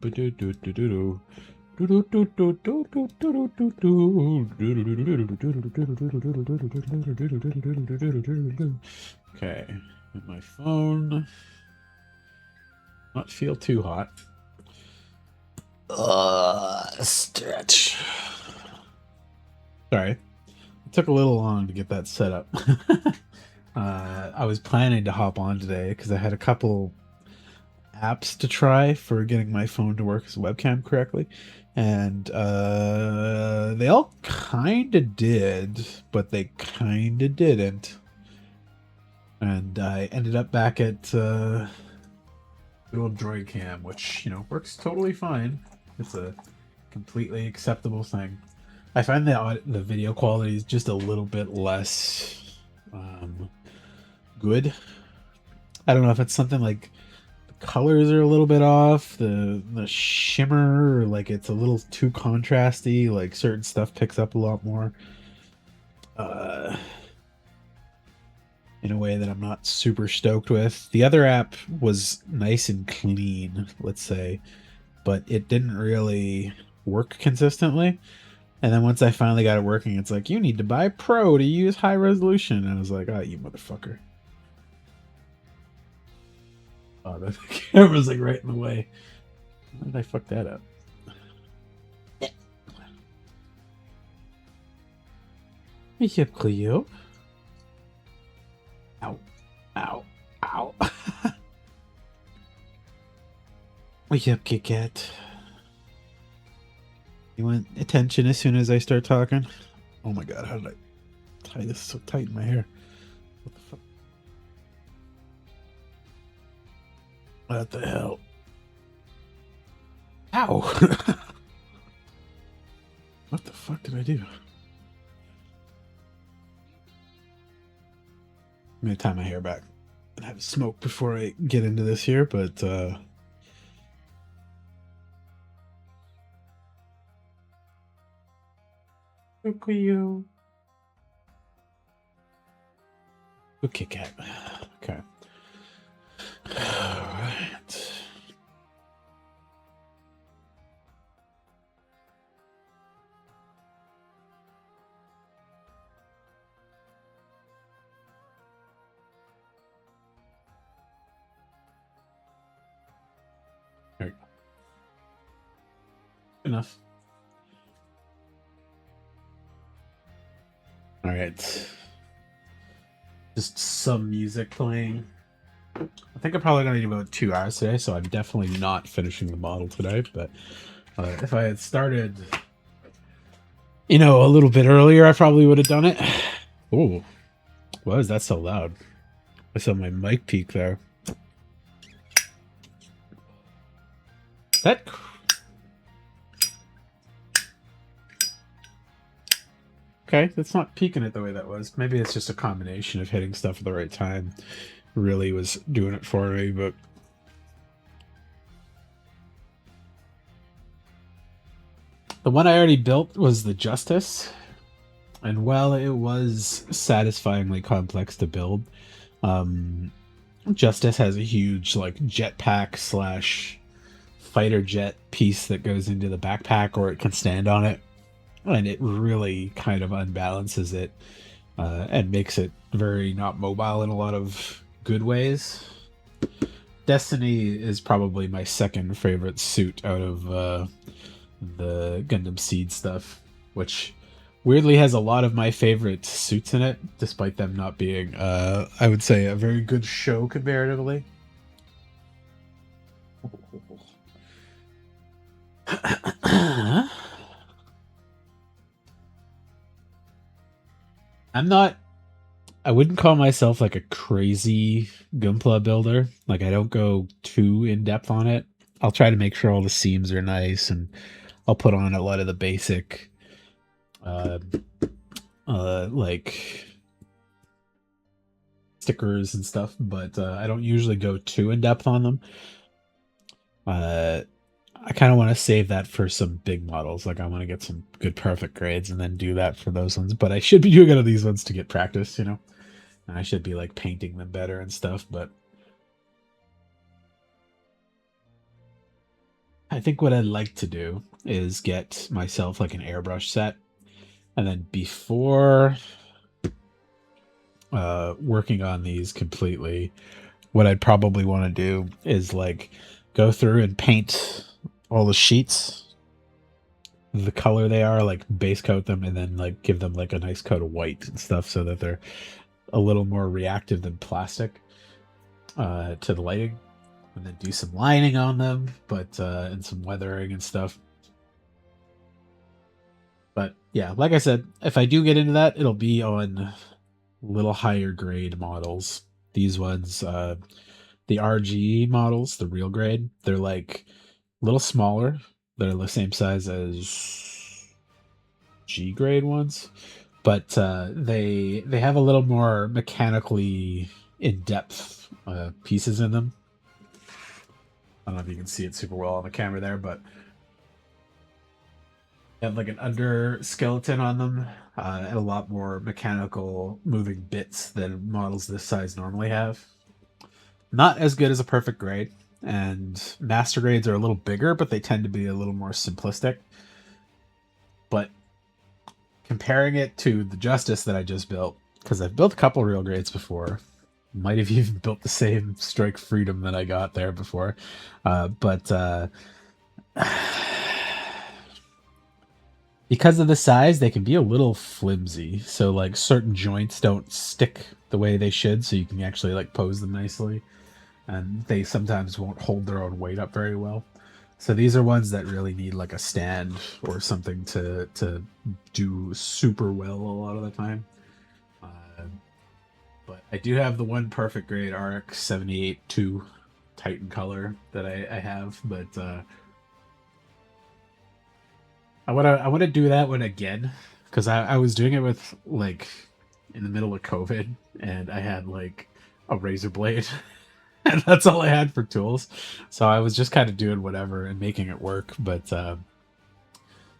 Okay, and my phone not feel too hot. Stretch. Sorry, it took a little long to get that set up. I was planning to hop on today because I had a couple apps to try for getting my phone to work as a webcam correctly, and they all kind of did, but they kind of didn't. And I ended up back at good old Droid Cam, which, you know, works totally fine. It's a completely acceptable thing. I find the video quality is just a little bit less good. I don't know if it's something like the colors are a little bit off, the shimmer, or like it's a little too contrasty. Like certain stuff picks up a lot more. In a way that I'm not super stoked with. The other app was nice and clean, let's say, but it didn't really work consistently. And then once I finally got it working, it's like, you need to buy Pro to use high resolution. And I was like, oh, you motherfucker. Oh, the camera's like right in the way. How did I fuck that up? Yeah, Cleo. Ow. Ow. Ow. Wake up, Kit Kat. You want attention as soon as I start talking? Oh my god, how did I tie this so tight in my hair? What the fuck? What the hell? Ow! What the fuck did I do? I'm gonna tie my hair back and have a smoke before I get into this here, but Cleo. Good Kit Kat. Okay. Alright. There you go. Enough. Alright. Just some music playing. I think I'm probably going to need about 2 hours today, so I'm definitely not finishing the model today. But if I had started, you know, a little bit earlier, I probably would have done it. Oh, why is that so loud? I saw my mic peak there. That. Okay, that's not peaking it the way that was. Maybe it's just a combination of hitting stuff at the right time. Really was doing it for me, but the one I already built was the Justice, and while it was satisfyingly complex to build, Justice has a huge like jetpack slash fighter jet piece that goes into the backpack, or it can stand on it, and it really kind of unbalances it and makes it very not mobile in a lot of good ways. Destiny is probably my second favorite suit out of the Gundam Seed stuff, which weirdly has a lot of my favorite suits in it, despite them not being, I would say, a very good show comparatively. I wouldn't call myself like a crazy gunpla builder. Like, I don't go too in depth on it. I'll try to make sure all the seams are nice, and I'll put on a lot of the basic, like stickers and stuff, but I don't usually go too in depth on them. I kind of want to save that for some big models. Like, I want to get some good perfect grades and then do that for those ones. But I should be doing it on these ones to get practice, you know? And I should be like painting them better and stuff, but I think what I'd like to do is get myself like an airbrush set, and then before working on these completely, what I'd probably want to do is like go through and paint all the sheets the color they are, like base coat them, and then like give them like a nice coat of white and stuff so that they're a little more reactive than plastic to the lighting, and then do some lining on them, but and some weathering and stuff. But yeah, like I said, if I do get into that, it'll be on little higher grade models. These ones, the RG models, the real grade, they're like a little smaller. They're the same size as G grade ones, but they have a little more mechanically in depth pieces in them. I don't know if you can see it super well on the camera there, but they have like an under skeleton on them and a lot more mechanical moving bits than models this size normally have. Not as good as a perfect grade, and master grades are a little bigger, but they tend to be a little more simplistic. But comparing it to the Justice that I just built, because I've built a couple real grades before, might have even built the same Strike Freedom that I got there before, but because of the size, they can be a little flimsy. So like certain joints don't stick the way they should, so you can actually like pose them nicely, and they sometimes won't hold their own weight up very well. So these are ones that really need like a stand or something to do super well a lot of the time. Uh, but I do have the one perfect grade RX 78-2 Titan color that I have, but I wanna do that one again because I was doing it with like in the middle of COVID, and I had like a razor blade and that's all I had for tools. So I was just kind of doing whatever and making it work, but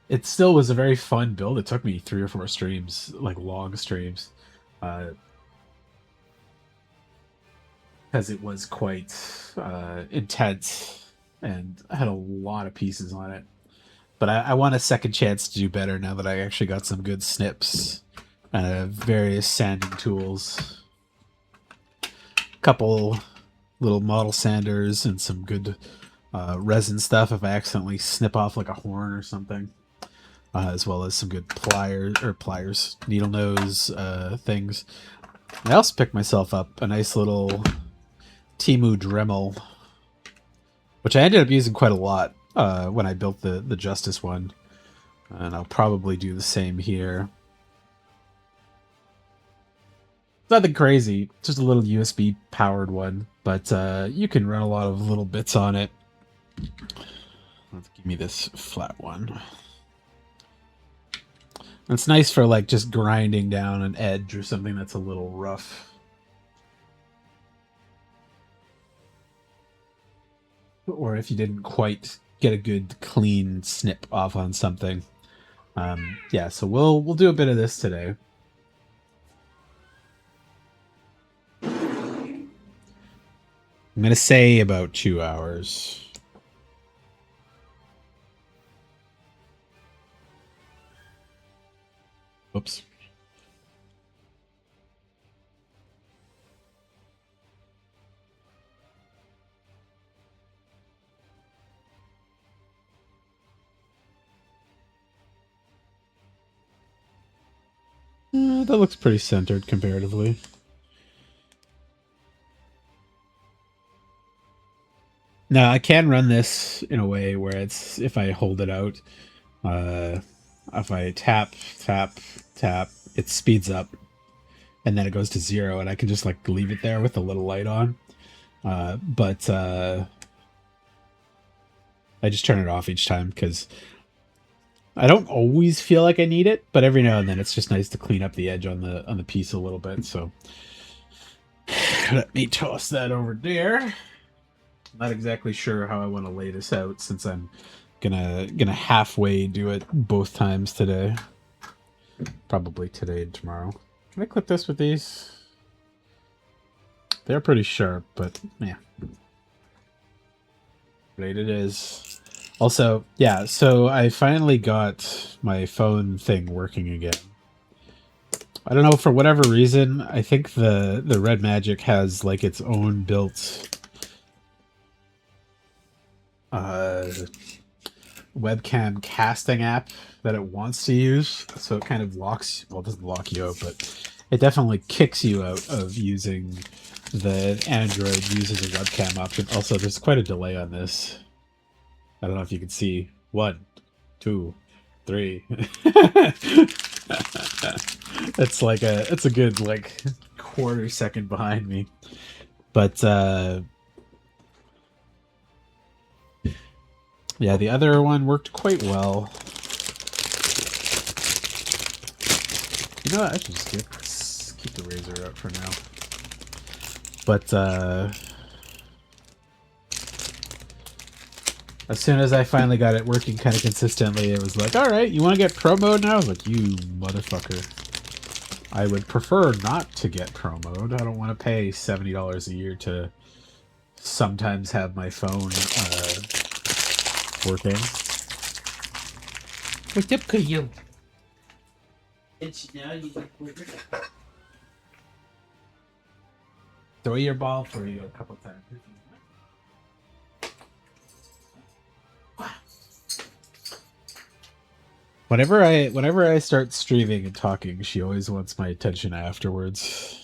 it still was a very fun build. It took me 3 or 4 streams, like long streams, because it was quite intense and had a lot of pieces on it. But I want a second chance to do better now that I actually got some good snips, various sanding tools, a couple little model sanders, and some good resin stuff if I accidentally snip off like a horn or something, as well as some good pliers, needle nose things. I also picked myself up a nice little Timu Dremel, which I ended up using quite a lot when I built the Justice one, and I'll probably do the same here. Nothing crazy, just a little USB powered one, but you can run a lot of little bits on it. Let's give me this flat one. It's nice for like just grinding down an edge or something that's a little rough. Or if you didn't quite get a good clean snip off on something. Yeah, so we'll do a bit of this today. I'm gonna say about 2 hours. Oops. That looks pretty centered comparatively. Now I can run this in a way where it's, if I hold it out, if I tap, tap, tap, it speeds up, and then it goes to 0, and I can just like leave it there with a little light on. But I just turn it off each time because I don't always feel like I need it, but every now and then it's just nice to clean up the edge on the piece a little bit. So let me toss that over there. Not exactly sure how I want to lay this out since I'm gonna halfway do it both times today. Probably today and tomorrow. Can I clip this with these? They're pretty sharp, but yeah. Right it is. Also, yeah, so I finally got my phone thing working again. I don't know, for whatever reason, I think the Red Magic has like its own built uh webcam casting app that it wants to use. So it kind of locks, well, it doesn't lock you out, but it definitely kicks you out of using the Android uses a webcam option. Also, there's quite a delay on this. I don't know if you can see. 1, 2, 3. It's a good like quarter second behind me. But yeah, the other one worked quite well. You know what? I should just keep the razor out for now. But as soon as I finally got it working kind of consistently, it was like, all right, you want to get pro mode now? I was like, you motherfucker. I would prefer not to get pro mode. I don't want to pay $70 a year to sometimes have my phone working. What's up, you? It's now you throw your ball for you a couple times. Whenever I start streaming and talking, she always wants my attention afterwards.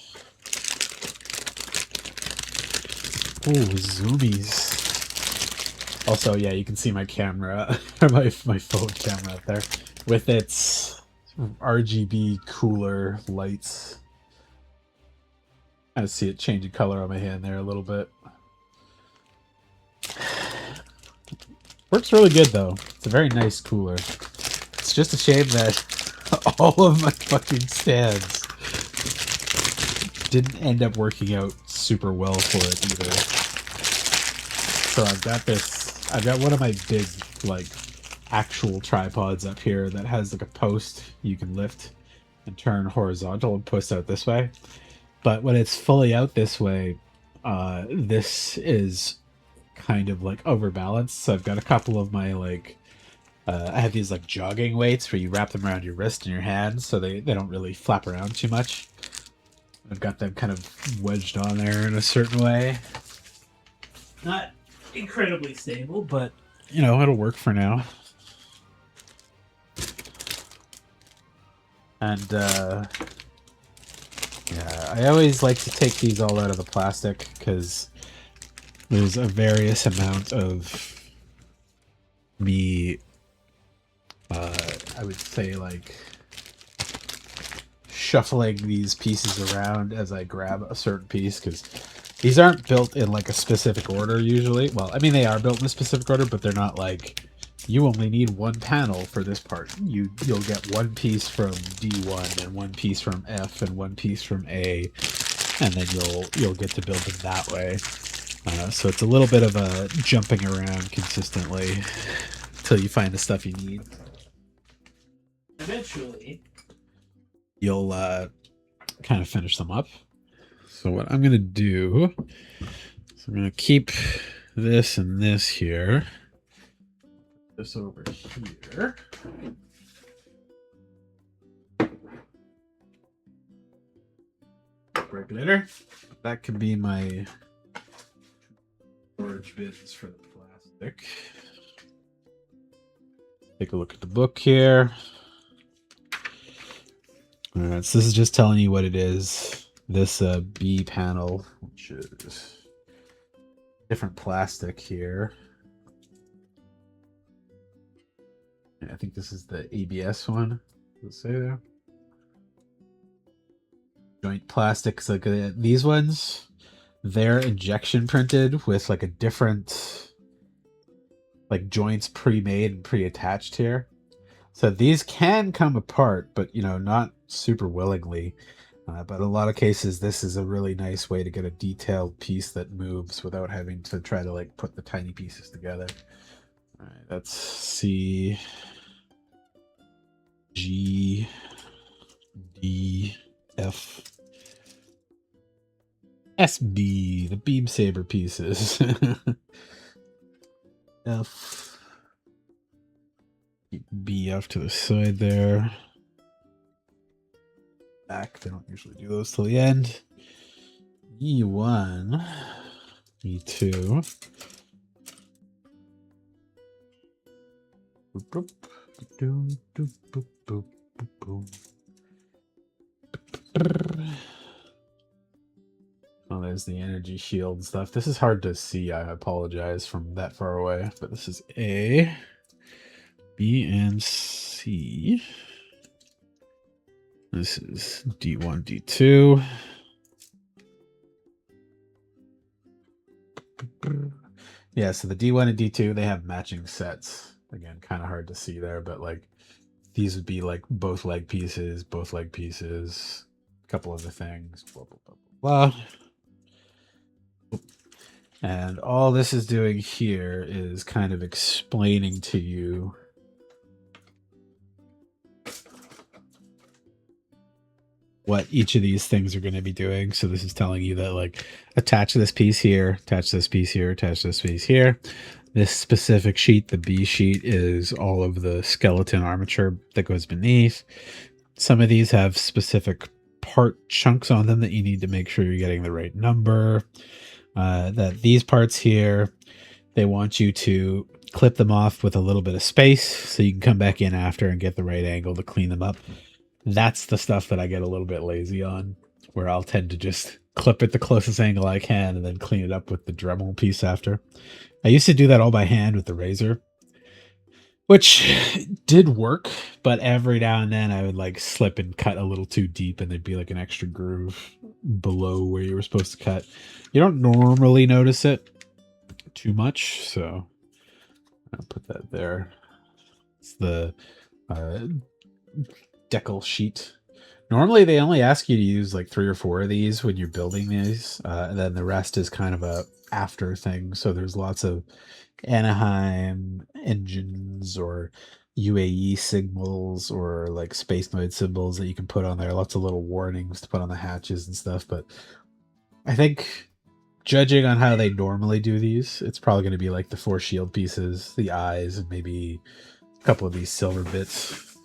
Ooh, zoomies. Also, yeah, you can see my camera, my phone camera up there, with its RGB cooler lights. I see it changing color on my hand there a little bit. Works really good though. It's a very nice cooler. It's just a shame that all of my fucking stands didn't end up working out super well for it either. So I've got one of my big, like, actual tripods up here that has like a post you can lift and turn horizontal and push out this way. But when it's fully out this way, this is kind of like overbalanced. So I've got a couple of my like I have these like jogging weights where you wrap them around your wrist and your hands so they don't really flap around too much. I've got them kind of wedged on there in a certain way. Not incredibly stable, but you know, it'll work for now. And yeah, I always like to take these all out of the plastic because there's a various amount of me, I would say, like, shuffling these pieces around as I grab a certain piece, because these aren't built in like a specific order usually. Well, I mean, they are built in a specific order, but they're not like, you only need one panel for this part. You'll get one piece from D1 and one piece from F and one piece from A, and then you'll get to build them that way. So it's a little bit of a jumping around consistently until you find the stuff you need. Eventually, you'll kind of finish them up. So what I'm going to do is I'm going to keep this and this here. This over here. Regulator. That could be my storage bins for the plastic. Take a look at the book here. All right, so this is just telling you what it is. This B panel, which is different plastic here. And I think this is the ABS one. Does it say there? Joint plastics, like these ones, they're injection printed with like a different, like, joints pre-made and pre-attached here. So these can come apart, but you know, not super willingly. But in a lot of cases, this is a really nice way to get a detailed piece that moves without having to try to like put the tiny pieces together. All right, let's see. G, D, F, SB, the beam saber pieces. F, B off to the side there. Back, they don't usually do those till the end. E1, E2. Boop, boop, boop, boop, boop, boop, boop. Oh, there's the energy shield stuff. This is hard to see. I apologize from that far away, but this is A, B, and C. This is D1, D2. Yeah, so the D1 and D2, they have matching sets. Again, kind of hard to see there, but like these would be like both leg pieces, a couple other things, blah, blah, blah, blah, blah. And all this is doing here is kind of explaining to you what each of these things are going to be doing. So this is telling you that like attach this piece here, attach this piece here, attach this piece here. This specific sheet, the B sheet, is all of the skeleton armature that goes beneath. Some of these have specific part chunks on them that you need to make sure you're getting the right number. That these parts here, they want you to clip them off with a little bit of space so you can come back in after and get the right angle to clean them up. That's the stuff that I get a little bit lazy on, where I'll tend to just clip it the closest angle I can and then clean it up with the Dremel piece after. I used to do that all by hand with the razor, which did work, but every now and then I would like slip and cut a little too deep and there'd be like an extra groove below where you were supposed to cut. You don't normally notice it too much, so I'll put that there. It's the decal sheet. Normally they only ask you to use like 3 or 4 of these when you're building these, and then the rest is kind of a after thing. So there's lots of Anaheim engines or UAE signals or like space mode symbols that you can put on there. Lots of little warnings to put on the hatches and stuff. But I think judging on how they normally do these, it's probably going to be like the 4 shield pieces, the eyes, and maybe a couple of these silver bits.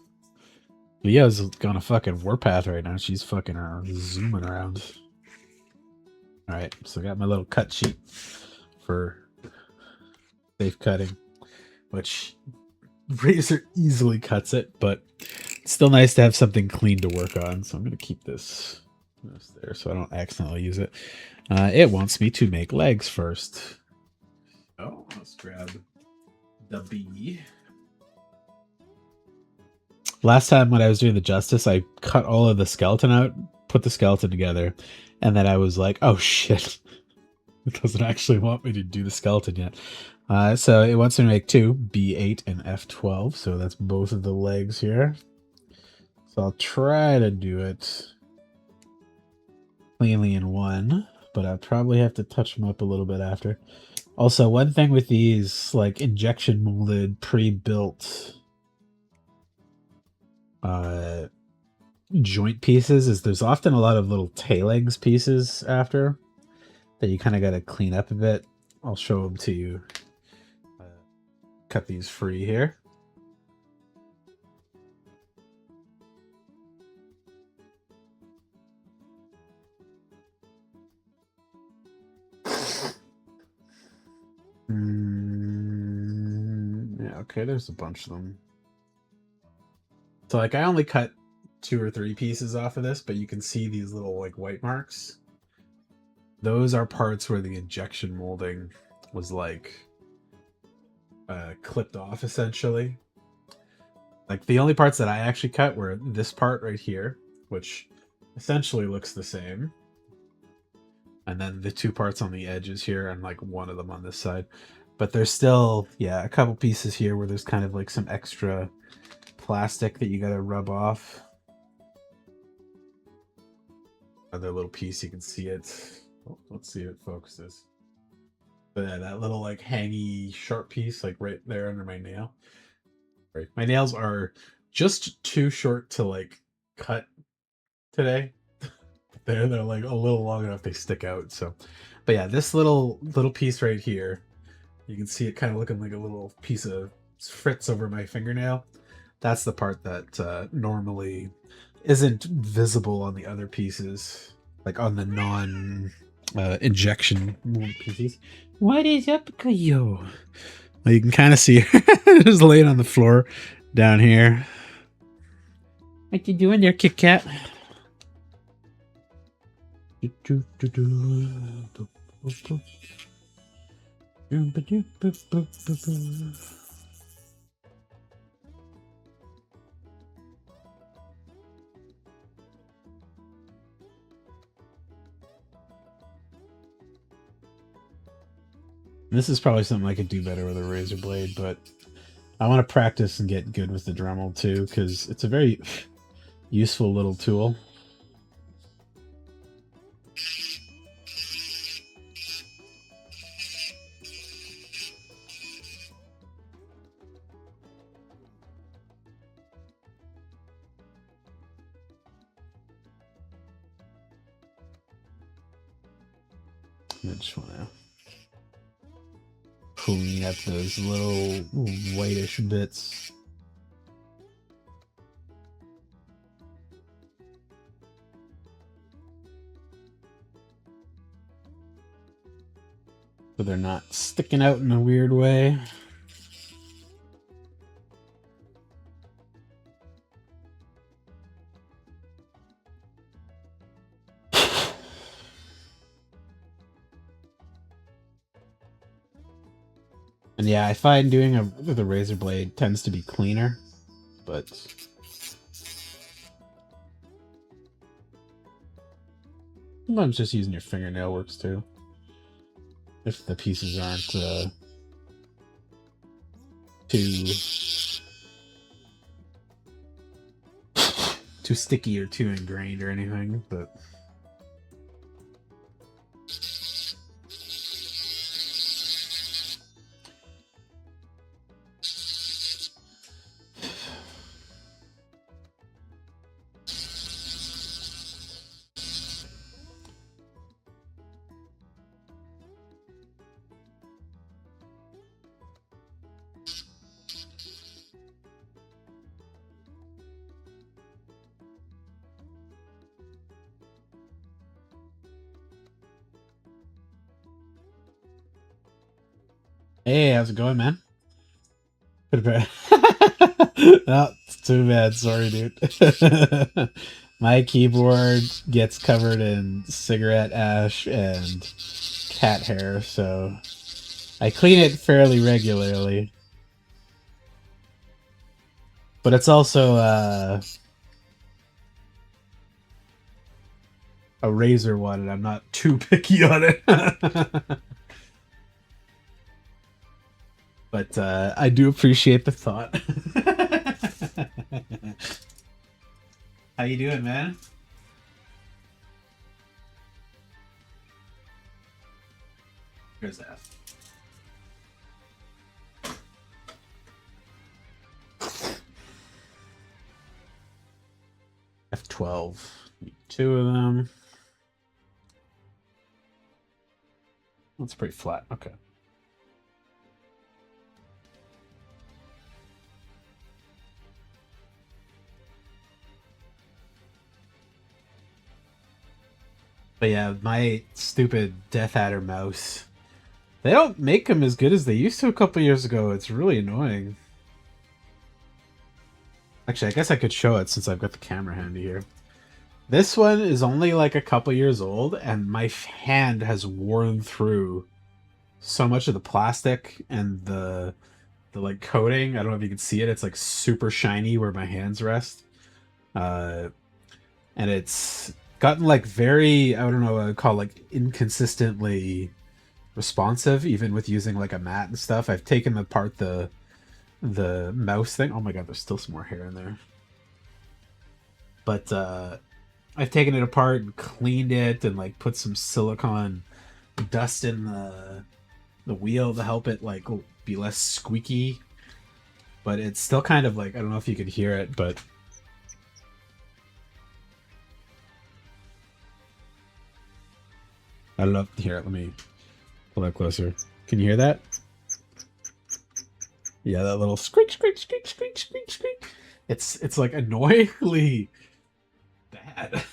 Leo's on a fucking warpath right now. She's fucking zooming around. Alright, so I got my little cut sheet for safe cutting, which razor easily cuts it, but it's still nice to have something clean to work on. So I'm going to keep this there so I don't accidentally use it. It wants me to make legs first. Oh, let's grab the B. Last time when I was doing the Justice, I cut all of the skeleton out, put the skeleton together, and then I was like, oh shit. It doesn't actually want me to do the skeleton yet. So it wants me to make 2, B8 and F12, so that's both of the legs here. So I'll try to do it cleanly in one, but I'll probably have to touch them up a little bit after. Also, one thing with these, like, injection molded, pre-built joint pieces is there's often a lot of little tailings pieces after that you kind of got to clean up a bit. I'll show them to you. Cut these free here. Yeah, okay, there's a bunch of them. So like I only cut 2 or 3 pieces off of this, but you can see these little like white marks. Those are parts where the injection molding was like clipped off essentially. Like the only parts that I actually cut were this part right here, which essentially looks the same. And then the 2 parts on the edges here and like one of them on this side. But there's still, yeah, a couple pieces here where there's kind of like some extra plastic that you gotta rub off. Another little piece, you can see it. Oh, let's see if it focuses. But yeah, that little like hangy sharp piece, like right there under my nail. Right, my nails are just too short to like cut today. They're like a little long enough they stick out. So, but yeah, this little piece right here, you can see it kind of looking like a little piece of fritz over my fingernail. That's the part that normally isn't visible on the other pieces, like on the non injection pieces. What is up, yo? Well, you can kind of see her just laying on the floor down here. What you doing there, Kit Kat? This is probably something I could do better with a razor blade, but I want to practice and get good with the Dremel too, because it's a very useful little tool. I just want to clean up those little whitish bits. So they're not sticking out in a weird way. And yeah, I find doing a with a razor blade tends to be cleaner, but sometimes just using your fingernail works too. If the pieces aren't too sticky or too ingrained or anything, but hey, how's it going, man? Oh, it's too bad. Sorry, dude. My keyboard gets covered in cigarette ash and cat hair, so I clean it fairly regularly. But it's also a razor one, and I'm not too picky on it. But I do appreciate the thought. How you doing, man? Here's that. F12. Need 2 of them. That's pretty flat. Okay. But yeah, my stupid Death Adder mouse. They don't make them as good as they used to a couple years ago. It's really annoying. Actually, I guess I could show it since I've got the camera handy here. This one is only like a couple years old, and my hand has worn through so much of the plastic and the like coating. I don't know if you can see it. It's like super shiny where my hands rest. And it's gotten like very, I don't know what I would call like inconsistently responsive, even with using like a mat and stuff. I've taken apart the mouse thing. Oh my god, there's still some more hair in there. But I've taken it apart and cleaned it and like put some silicone dust in the wheel to help it like be less squeaky. But it's still kind of like, I don't know if you could hear it, but I don't know. Here, let me pull that closer. Can you hear that? Yeah, that little squeak, squeak, squeak, squeak, squeak, squeak. It's like annoyingly bad.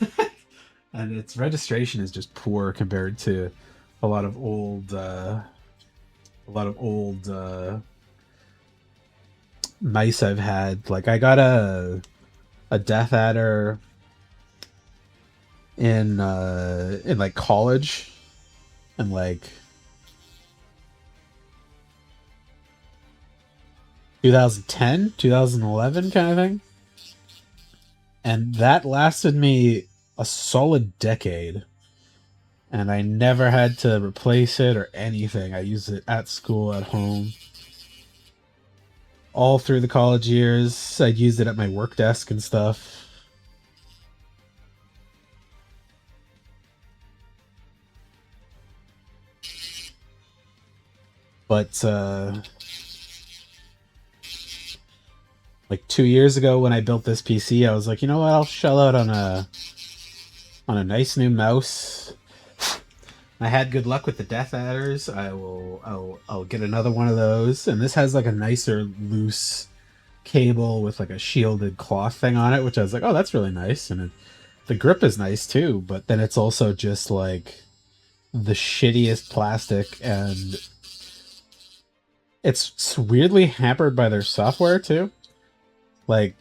And its registration is just poor compared to a lot of old mice I've had. Like I got a Death Adder in like college and like 2010, 2011 kind of thing. And that lasted me a solid decade. And I never had to replace it or anything. I used it at school, at home, all through the college years. I'd used it at my work desk and stuff. But like 2 years ago when I built this PC, I was like, you know what? I'll shell out on a nice new mouse. I had good luck with the Death Adders. I'll get another one of those, and this has like a nicer loose cable with like a shielded cloth thing on it, which I was like, oh, that's really nice, and the grip is nice too. But then it's also just like the shittiest plastic, and it's weirdly hampered by their software too. Like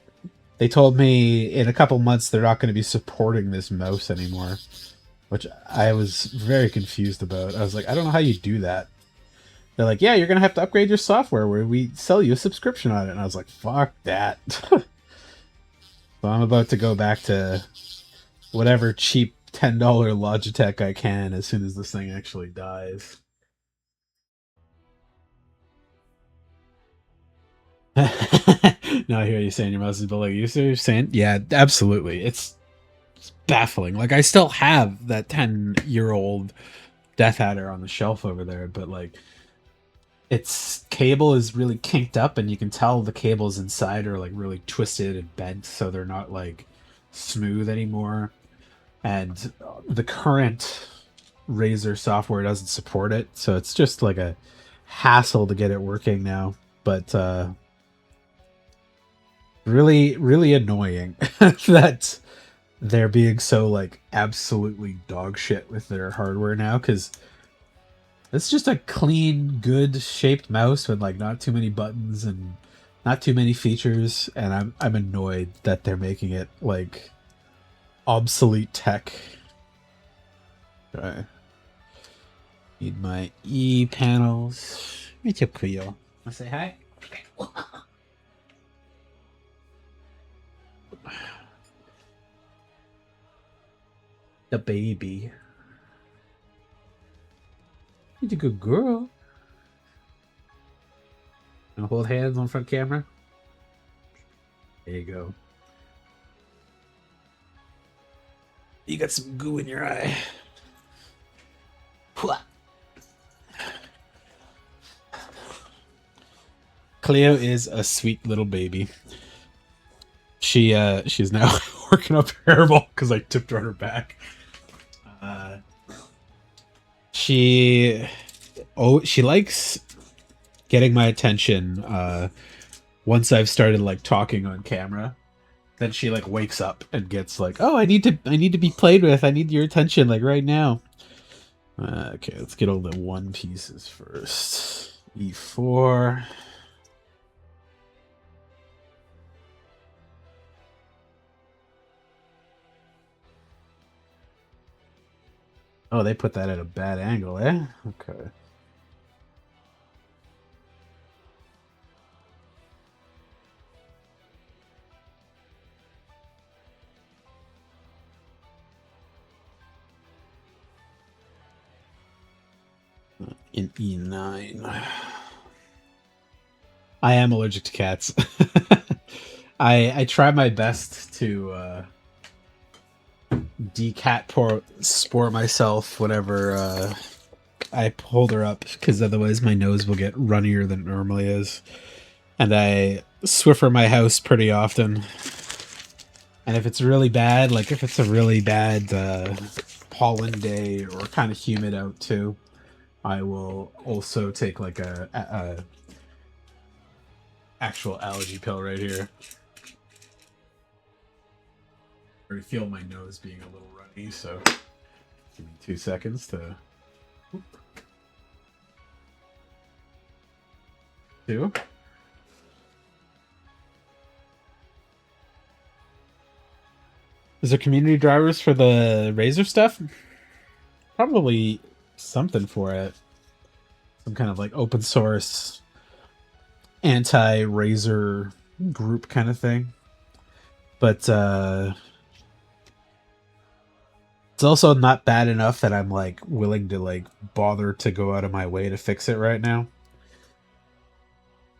they told me in a couple months they're not going to be supporting this mouse anymore, which I was very confused about. I was like, I don't know how you do that. They're like, yeah, you're going to have to upgrade your software where we sell you a subscription on it. And I was like, fuck that. So I'm about to go back to whatever cheap $10 Logitech I can as soon as this thing actually dies. No, I hear you saying your mouse is built like you. So you're saying, yeah, absolutely. It's baffling. Like I still have that 10-year-old Death Adder on the shelf over there, but like its cable is really kinked up, and you can tell the cables inside are like really twisted and bent, so they're not like smooth anymore. And the current Razer software doesn't support it, so it's just like a hassle to get it working now. But really, really annoying that they're being so like absolutely dog shit with their hardware now, because it's just a clean, good shaped mouse with like not too many buttons and not too many features, and I'm annoyed that they're making it like obsolete tech. Okay. Need my E panels. Meet you, Cleo. Wanna say hi? The baby. You're a good girl. Wanna hold hands on front camera? There you go. You got some goo in your eye. Cleo is a sweet little baby. She's now working up hairball because I tipped her on her back. Uh, she she likes getting my attention. Once I've started like talking on camera, then she like wakes up and gets like, oh, I need to be played with. I need your attention like right now. Okay, let's get all the one pieces first. E4. Oh, they put that at a bad angle, eh? Okay. In E9. I am allergic to cats. I try my best to decat sport myself whenever I hold her up, because otherwise my nose will get runnier than it normally is. And I Swiffer my house pretty often. And if it's really bad, like if it's a really bad pollen day or kind of humid out too, I will also take like a actual allergy pill right here. I already feel my nose being a little runny, so give me 2 seconds to do. Is there community drivers for the Razor stuff? Probably something for it. Some kind of like open source anti-Razor group kind of thing. But it's also not bad enough that I'm like willing to like bother to go out of my way to fix it right now.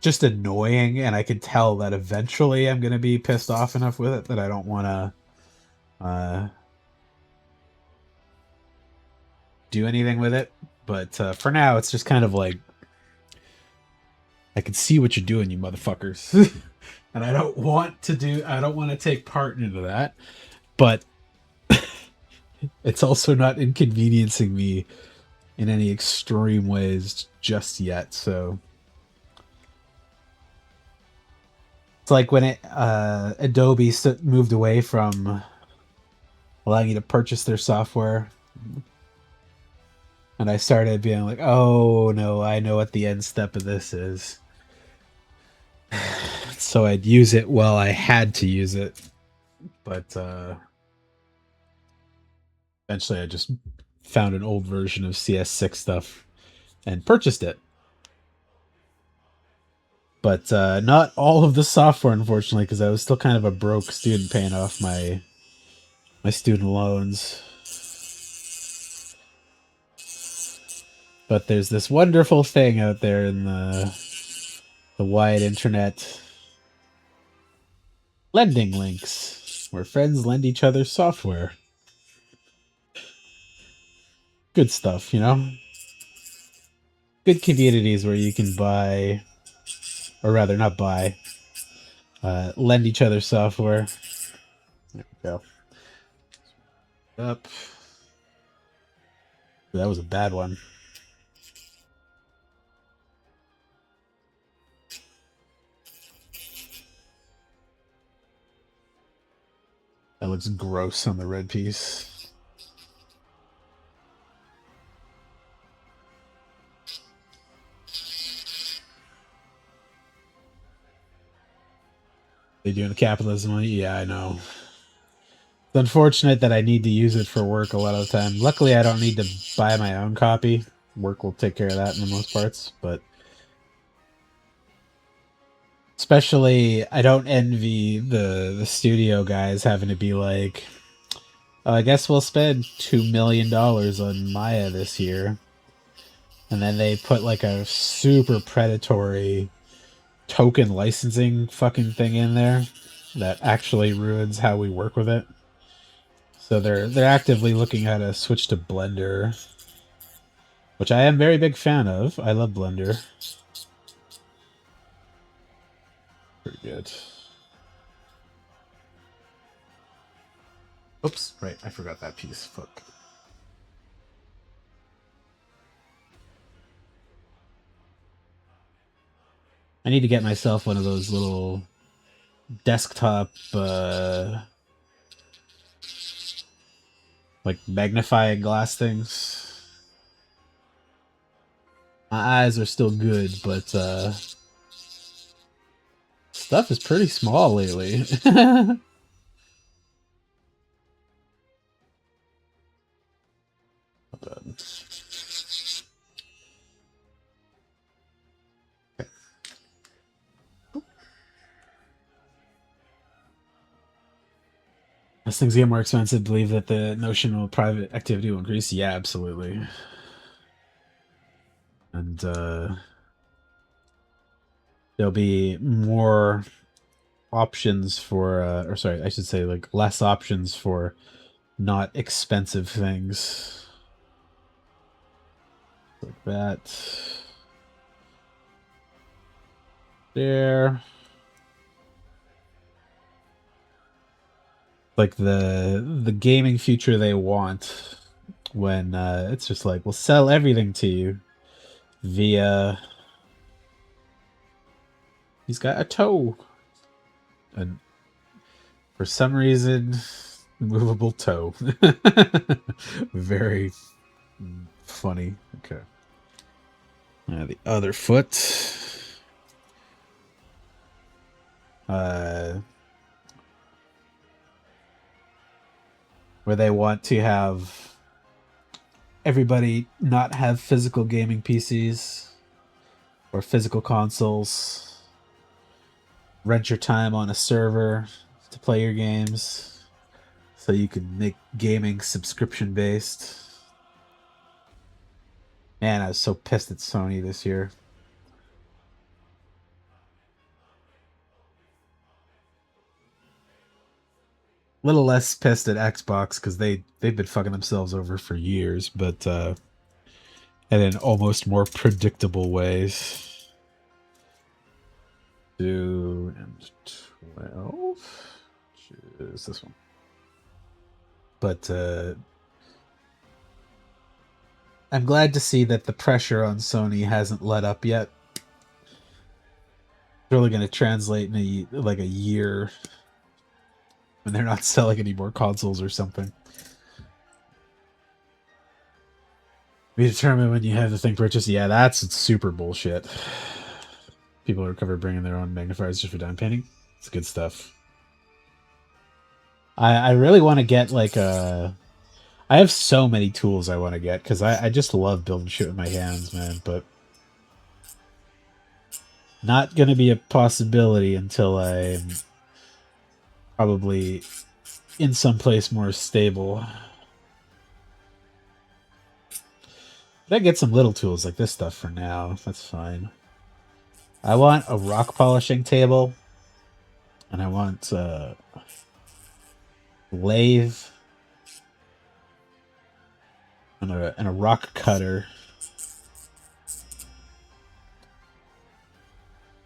Just annoying, and I can tell that eventually I'm gonna be pissed off enough with it that I don't want to do anything with it. But for now, it's just kind of like I can see what you're doing, you motherfuckers, and I don't want to do. I don't want to take part into that, but it's also not inconveniencing me in any extreme ways just yet. So it's like when Adobe moved away from allowing you to purchase their software, and I started being like, "Oh no, I know what the end step of this is." So I'd use it while I had to use it, but eventually I just found an old version of CS6 stuff and purchased it. But not all of the software, unfortunately, because I was still kind of a broke student paying off my student loans. But there's this wonderful thing out there in the wide internet, lending links, where friends lend each other software. Good stuff, you know? Good communities where you can buy, or rather not buy, lend each other software. There we go. Up. That was a bad one. That looks gross on the red piece. They doing capitalism? Yeah, I know. It's unfortunate that I need to use it for work a lot of the time. Luckily, I don't need to buy my own copy. Work will take care of that in the most parts, but especially I don't envy the studio guys having to be like, oh, I guess we'll spend $2 million on Maya this year. And then they put like a super predatory token licensing fucking thing in there that actually ruins how we work with it. So they're actively looking at a switch to Blender, which I am a very big fan of. I love Blender. Pretty good. Oops, right, I forgot that piece. Fuck. I need to get myself one of those little desktop like magnifying glass things. My eyes are still good, but stuff is pretty small lately. Not bad. As things get more expensive, believe that the notion of private activity will increase. Yeah, absolutely. And there'll be more options for, or sorry, I should say like less options for not expensive things. Like that. There. Like the gaming future they want when it's just like we'll sell everything to you via he's got a toe, and for some reason Movable toe. Very funny. Okay. The other foot. Uh, where they want to have everybody not have physical gaming PCs or physical consoles. Rent your time on a server to play your games so you can make gaming subscription based. Man, I was so pissed at Sony this year. A little less pissed at Xbox because they've been fucking themselves over for years, but and in almost more predictable ways. 2 and 12, which is this one. But I'm glad to see that the pressure on Sony hasn't let up yet. It's really going to translate in a year when they're not selling any more consoles or something. We determine when you have the thing purchased. Yeah, that's super bullshit. People are covered bringing their own magnifiers just for down painting. It's good stuff. I really want to get like a. I have so many tools I want to get because I just love building shit with my hands, man. But not gonna be a possibility until I'm probably in some place more stable. But I get some little tools like this stuff for now. That's fine. I want a rock polishing table, and I want lathe and a rock cutter.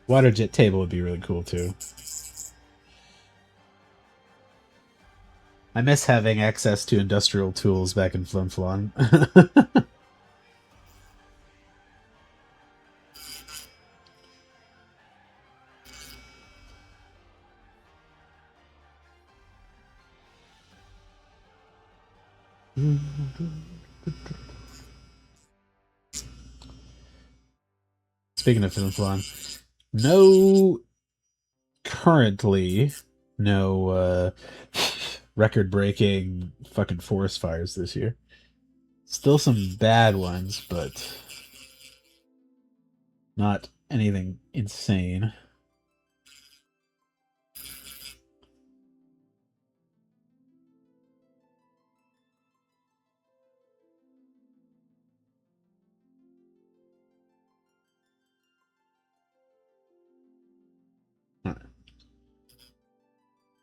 Water jet table would be really cool too. I miss having access to industrial tools back in Flin Flon. Speaking of Flin Flon, no, currently, no record-breaking fucking forest fires this year. Still some bad ones, but not anything insane.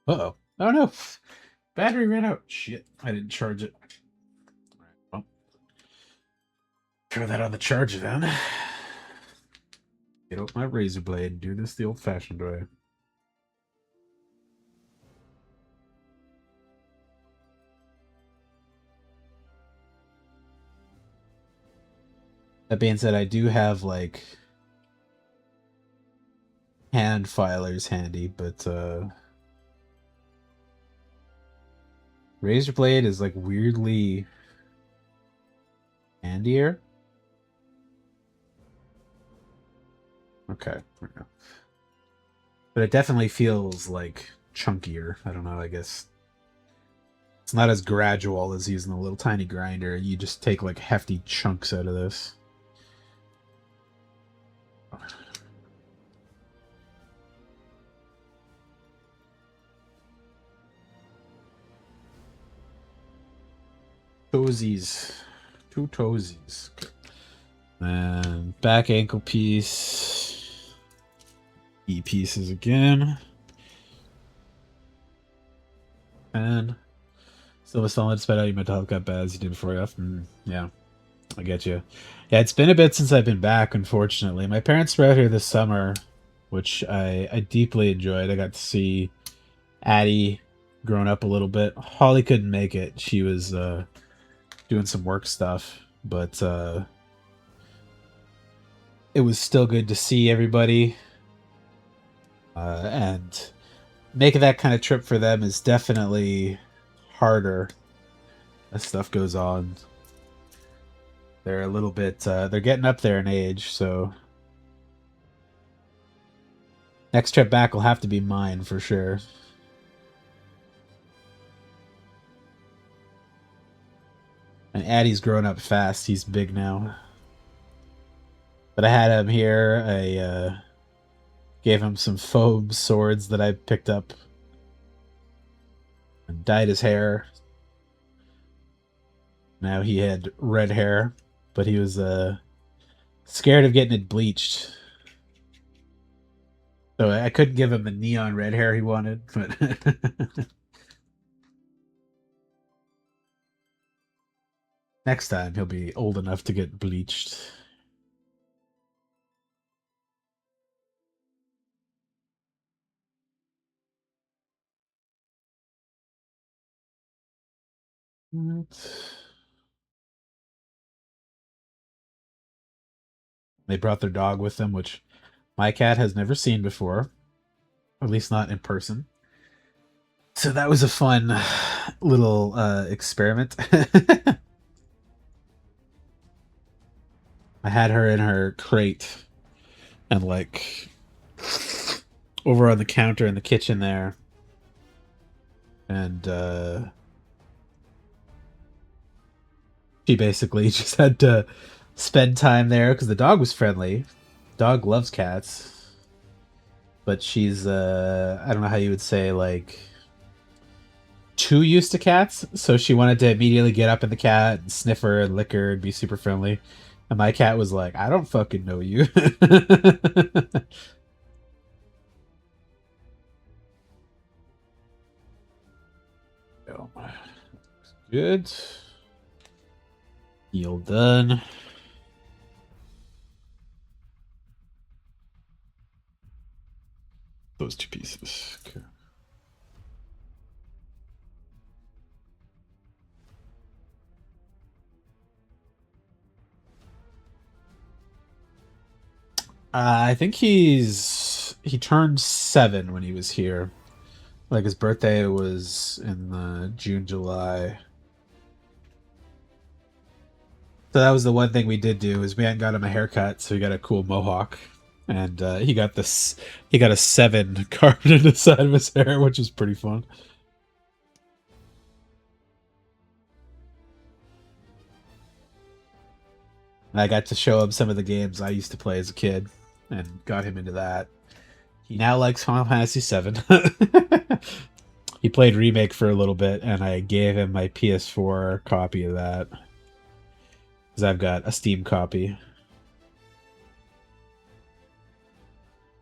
Uh-oh. Oh no. Battery ran out. Shit. I didn't charge it. Well, throw that on the charger then. Get out my razor blade and do this the old-fashioned way. That being said, I do have like hand filers handy, but razor blade is like weirdly handier. Okay. But it definitely feels like chunkier. I don't know, I guess it's not as gradual as using a little tiny grinder. You just take like hefty chunks out of this. Toesies. 2 toesies. Okay. And back ankle piece. E pieces again. And still was solid despite all your mental health got bad as you did before you left. Yeah, I get you. Yeah, it's been a bit since I've been back, unfortunately. My parents were out here this summer, which I deeply enjoyed. I got to see Addie growing up a little bit. Holly couldn't make it. She was doing some work stuff, but it was still good to see everybody. And making that kind of trip for them is definitely harder as stuff goes on. They're a little bit, they're getting up there in age, so next trip back will have to be mine for sure. And Addie's grown up fast. He's big now. But I had him here. I gave him some foam swords that I picked up and dyed his hair. Now he had red hair, but he was scared of getting it bleached. So I couldn't give him the neon red hair he wanted, but next time he'll be old enough to get bleached. They brought their dog with them, which my cat has never seen before, at least not in person. So that was a fun little experiment. I had her in her crate and like over on the counter in the kitchen there. And she basically just had to spend time there because the dog was friendly. Dog loves cats. But she's I don't know how you would say, like, too used to cats, so she wanted to immediately get up in the cat and sniff her and lick her and be super friendly. And my cat was like, I don't fucking know you. Oh, good. Heal done. Those two pieces. Okay. I think he turned 7 when he was here. Like his birthday was in the June, July. So that was the one thing we did do is we hadn't got him a haircut, so he got a cool mohawk, and he got this. He got a 7 carved into the side of his hair, which is pretty fun. And I got to show him some of the games I used to play as a kid, and got him into that. He now likes Final Fantasy 7. He played Remake for a little bit, and I gave him my PS4 copy of that because I've got a Steam copy.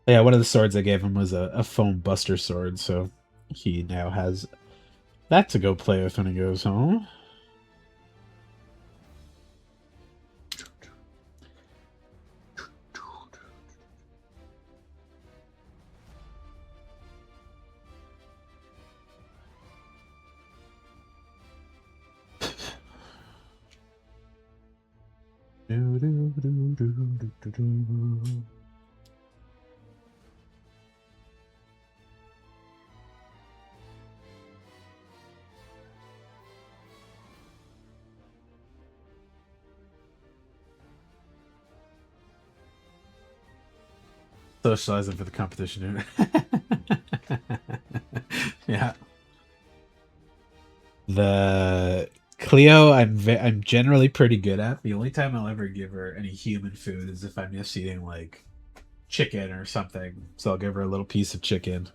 Yeah, one of the swords I gave him was a foam buster sword, so he now has that to go play with when he goes home. Socializing for the competition. Yeah. The Cleo, I'm generally pretty good at. The only time I'll ever give her any human food is if I'm just eating like chicken or something. So I'll give her a little piece of chicken.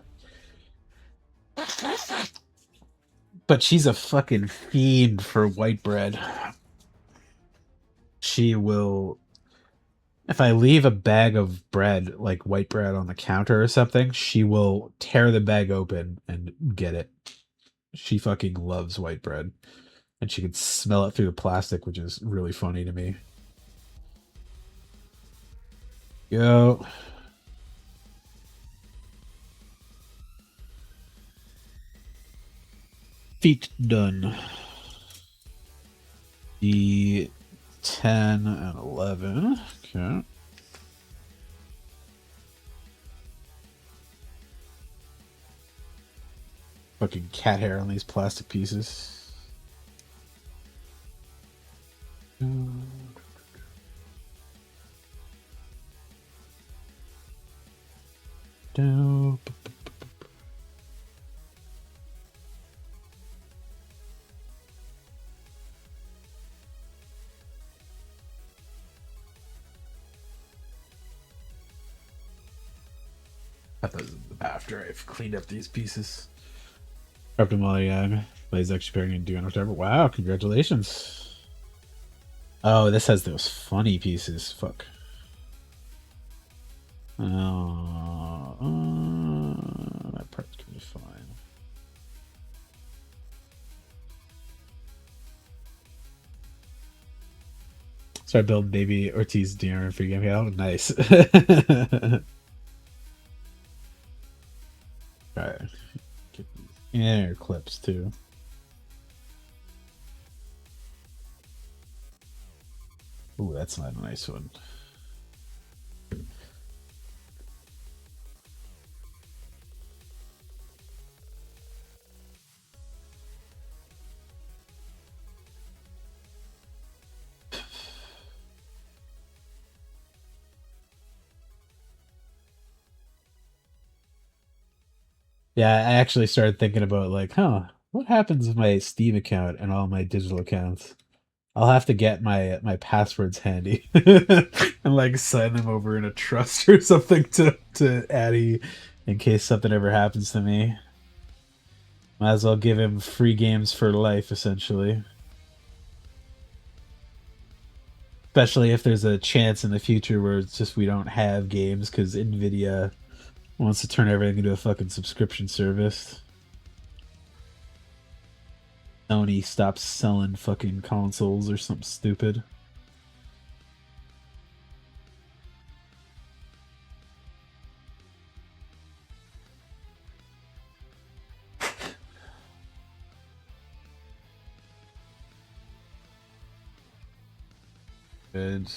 But she's a fucking fiend for white bread. She will, if I leave a bag of bread, like white bread on the counter or something, she will tear the bag open and get it. She fucking loves white bread. And she can smell it through the plastic, which is really funny to me. Go. Feet done. The 10 and 11. Okay. Fucking cat hair on these plastic pieces. That was after I've cleaned up these pieces. Prepped them while young. Blaze actually pairing and doing whatever. Wow, congratulations. Oh, this has those funny pieces. Fuck. Oh, that part's gonna be fine. So I build baby Ortiz DR free game. Oh, nice. Alright. Get these air clips too. Ooh, that's not a nice one. Yeah, I actually started thinking about like, huh, what happens with my Steam account and all my digital accounts? I'll have to get my passwords handy and like sign them over in a trust or something to Addy in case something ever happens to me. Might as well give him free games for life, essentially. Especially if there's a chance in the future where it's just we don't have games because Nvidia wants to turn everything into a fucking subscription service. Sony stops selling fucking consoles or something stupid. Good.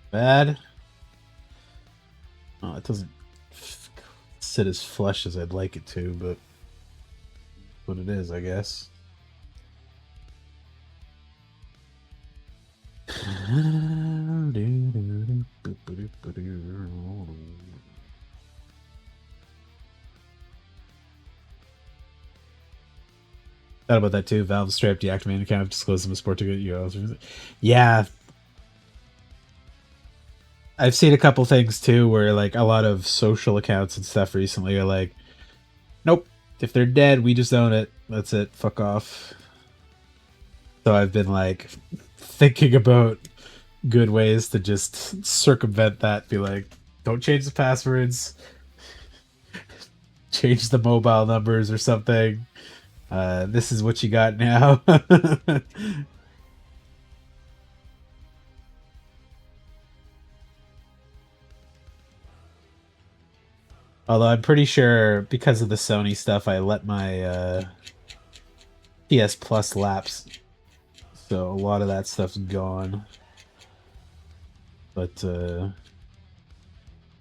Bad. Oh, it doesn't sit as flush as I'd like it to, but what it is, I guess. Thought about that too. Valve straight up deactivating account, disclose them as sport ticket. Yeah, I've seen a couple things too where like a lot of social accounts and stuff recently are like, nope, if they're dead, we just own it. That's it. Fuck off. So I've been like thinking about good ways to just circumvent that. Be like, don't change the passwords, change the mobile numbers or something. This is what you got now. Although I'm pretty sure because of the Sony stuff, I let my PS Plus lapse. So a lot of that stuff's gone. But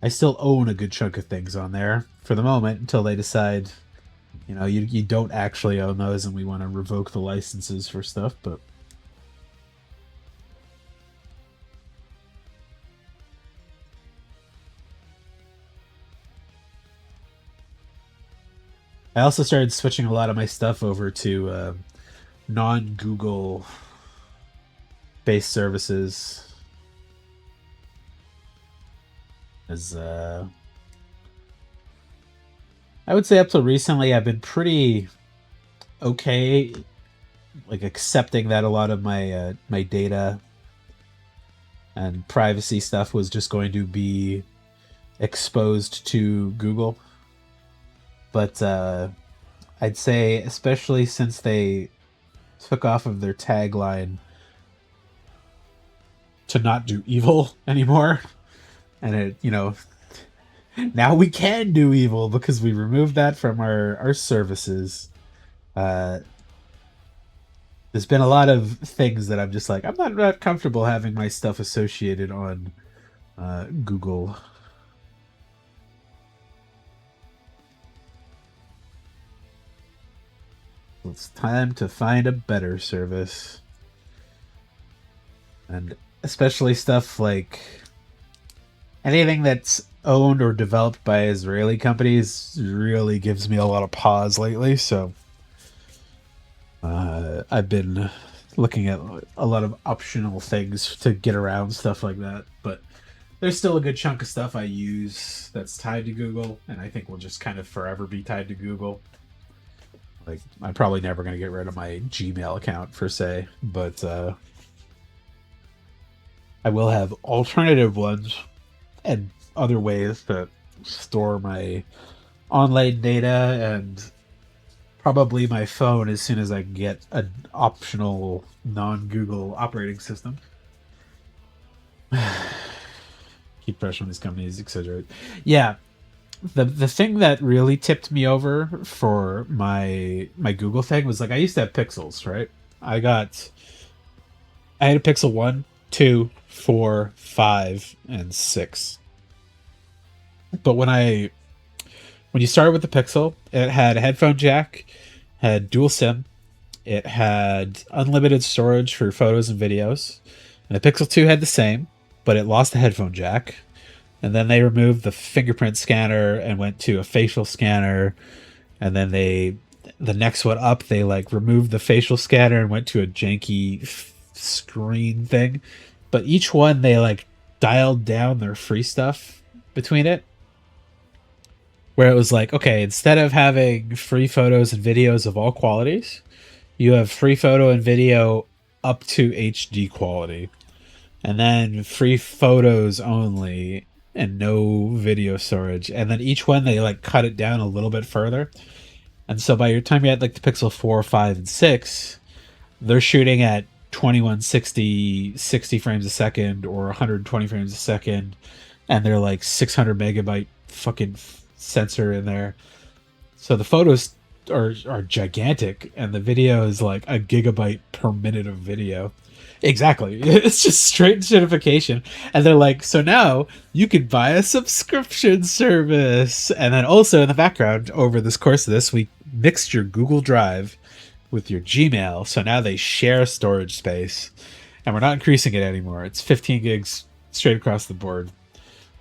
I still own a good chunk of things on there for the moment until they decide, you know, you don't actually own those and we want to revoke the licenses for stuff, but I also started switching a lot of my stuff over to non-Google based services as I would say up till recently I've been pretty okay like accepting that a lot of my my data and privacy stuff was just going to be exposed to Google. But I'd say especially since they took off of their tagline to not do evil anymore. And it, now we can do evil because we removed that from our services. Uh, there's been a lot of things that I'm just like, I'm not comfortable having my stuff associated on Google. It's time to find a better service. And especially stuff like anything that's owned or developed by Israeli companies really gives me a lot of pause lately. So I've been looking at a lot of optional things to get around stuff like that. But there's still a good chunk of stuff I use that's tied to Google, and I think will just kind of forever be tied to Google. Like, I'm probably never going to get rid of my Gmail account, per se, but I will have alternative ones and other ways to store my online data and probably my phone as soon as I get an optional non-Google operating system. Keep pressure on these companies, etc. Yeah, the thing that really tipped me over for my Google thing was like I used to have Pixels, right? I had a Pixel 1, 2, 4, 5, and 6. But when you started with the Pixel, it had a headphone jack, had dual SIM, it had unlimited storage for photos and videos. And the Pixel 2 had the same, but it lost the headphone jack. And then they removed the fingerprint scanner and went to a facial scanner. And then the next one up, they like removed the facial scanner and went to a janky screen thing. But each one, they like dialed down their free stuff between it, where it was like, okay, instead of having free photos and videos of all qualities, you have free photo and video up to HD quality, and then free photos only and no video storage. And then each one they like cut it down a little bit further. And so by your time you had like the Pixel 4, 5, and 6, they're shooting at 2160, 60 frames a second or 120 frames a second, and they're like 600 megabyte fucking sensor in there. So the photos are gigantic, and the video is like a gigabyte per minute of video. Exactly. It's just straight shitification. And they're like, so now you can buy a subscription service. And then also in the background, over this course of this, we mixed your Google Drive with your Gmail. So now they share storage space. And we're not increasing it anymore. It's 15 gigs straight across the board.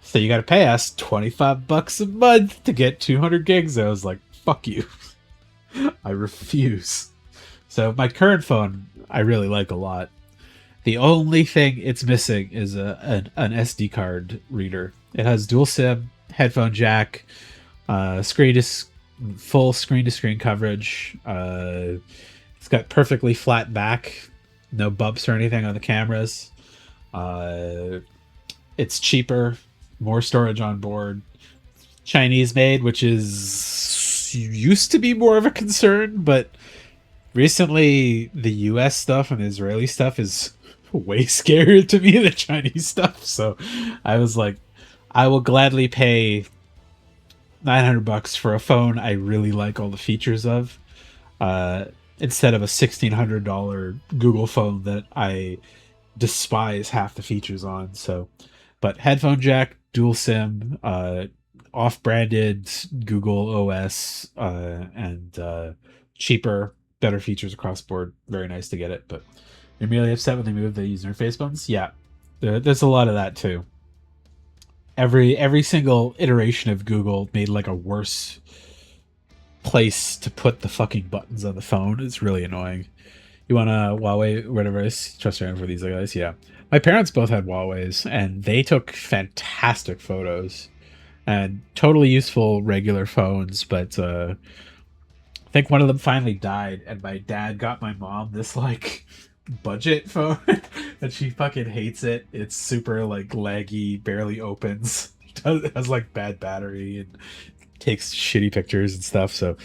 So you got to pay us $25 a month to get 200 gigs. I was like, fuck you. I refuse. So my current phone, I really like a lot. The only thing it's missing is an SD card reader. It has dual SIM, headphone jack, full screen to screen coverage. It's got perfectly flat back, no bumps or anything on the cameras. It's cheaper, more storage on board. Chinese made, which is used to be more of a concern, but recently the US stuff and the Israeli stuff is way scarier to me than Chinese stuff. So I was like, I will gladly pay $900 for a phone I really like all the features of, instead of a $1,600 Google phone that I despise half the features on. So, but headphone jack, dual SIM, off-branded Google OS, and cheaper, better features across the board. Very nice to get it, but you're merely upset when they move the user interface buttons? Yeah, there's a lot of that too. Every single iteration of Google made like a worse place to put the fucking buttons on the phone. It's really annoying. You want a Huawei, whatever it is? Trust around for these guys? Yeah. My parents both had Huawei's, and they took fantastic photos and totally useful regular phones, but I think one of them finally died, and my dad got my mom this like budget phone and she fucking hates it. It's super like laggy, barely opens, has like bad battery and takes shitty pictures and stuff. So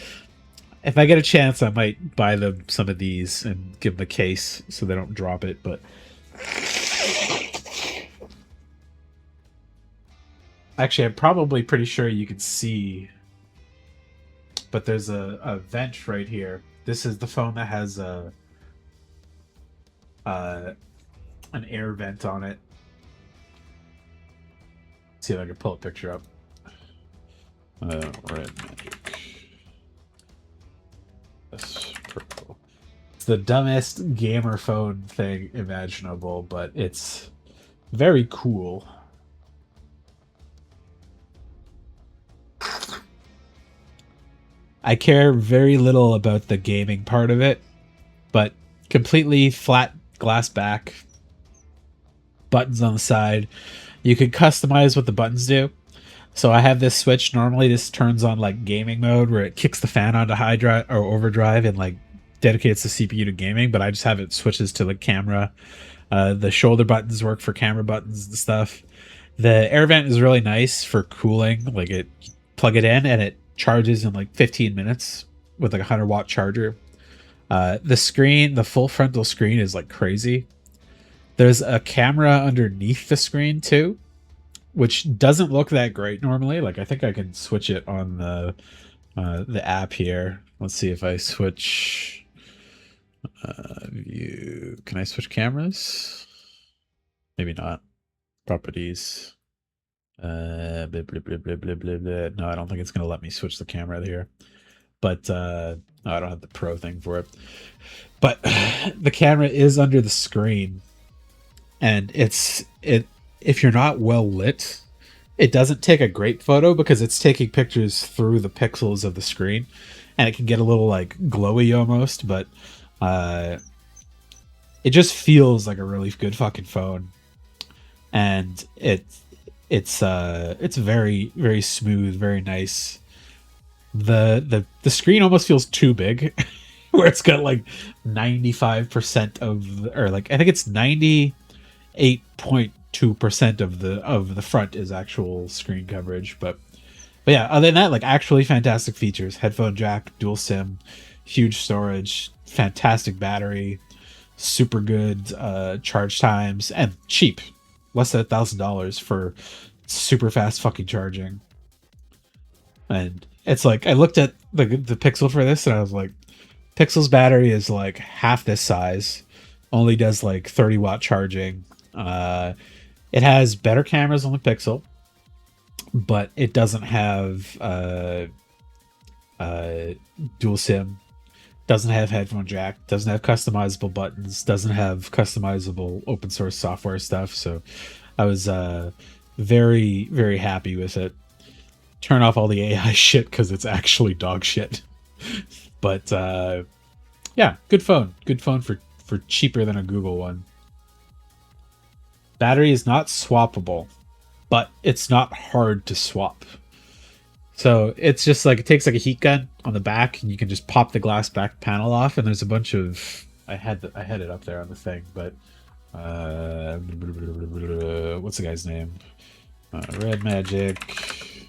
if I get a chance, I might buy them some of these and give them a case so they don't drop it. But Actually, I'm probably pretty sure you can see, but there's a vent right here. This is the phone that has uh, an air vent on it. Let's see if I can pull a picture up. Red magic. That's purple. It's the dumbest gamer phone thing imaginable, but it's very cool. I care very little about the gaming part of it, but completely flat glass back, buttons on the side. You can customize what the buttons do. So I have this switch. Normally, this turns on like gaming mode, where it kicks the fan onto high drive or overdrive and like dedicates the CPU to gaming. But I just have it switches to like camera. The shoulder buttons work for camera buttons and stuff. The air vent is really nice for cooling. Like it, plug it in and it charges in like 15 minutes with like a 100-watt charger. The screen, the full frontal screen is like crazy. There's a camera underneath the screen too, which doesn't look that great normally. Like I think I can switch it on the app here. Let's see if I switch view. Can I switch cameras? Maybe not. Properties. Blah, blah, blah, blah, blah, blah, blah. No, I don't think it's gonna let me switch the camera here. But no, I don't have the pro thing for it. But the camera is under the screen, and if you're not well lit, it doesn't take a great photo because it's taking pictures through the pixels of the screen, and it can get a little like glowy almost, but it just feels like a really good fucking phone. And it's very very smooth, very nice. The screen almost feels too big where it's got like 95% of or like I think it's 98.2% of the front is actual screen coverage. But yeah, other than that, like actually fantastic features. Headphone jack, dual SIM, huge storage, fantastic battery, super good charge times, and cheap. Less than $1,000 for super fast fucking charging. And it's like I looked at the Pixel for this and I was like, Pixel's battery is like half this size, only does like 30-watt charging. It has better cameras on the Pixel, but it doesn't have dual SIM, doesn't have headphone jack, doesn't have customizable buttons, doesn't have customizable open source software stuff. So I was very, very happy with it. Turn off all the AI shit because it's actually dog shit. But yeah, good phone. Good phone for cheaper than a Google one. Battery is not swappable, but it's not hard to swap. So it's just like it takes like a heat gun on the back, and you can just pop the glass back panel off. And there's a bunch of I had it up there on the thing, but what's the guy's name? Red Magic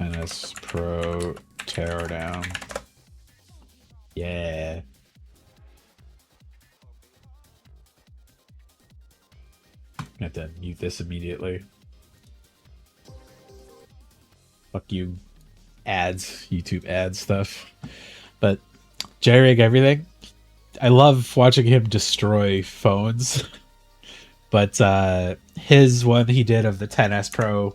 NS Pro Teardown. Yeah. I have to mute this immediately. Fuck you, ads, YouTube ad stuff. But JRig everything. I love watching him destroy phones. But his one he did of the 10S Pro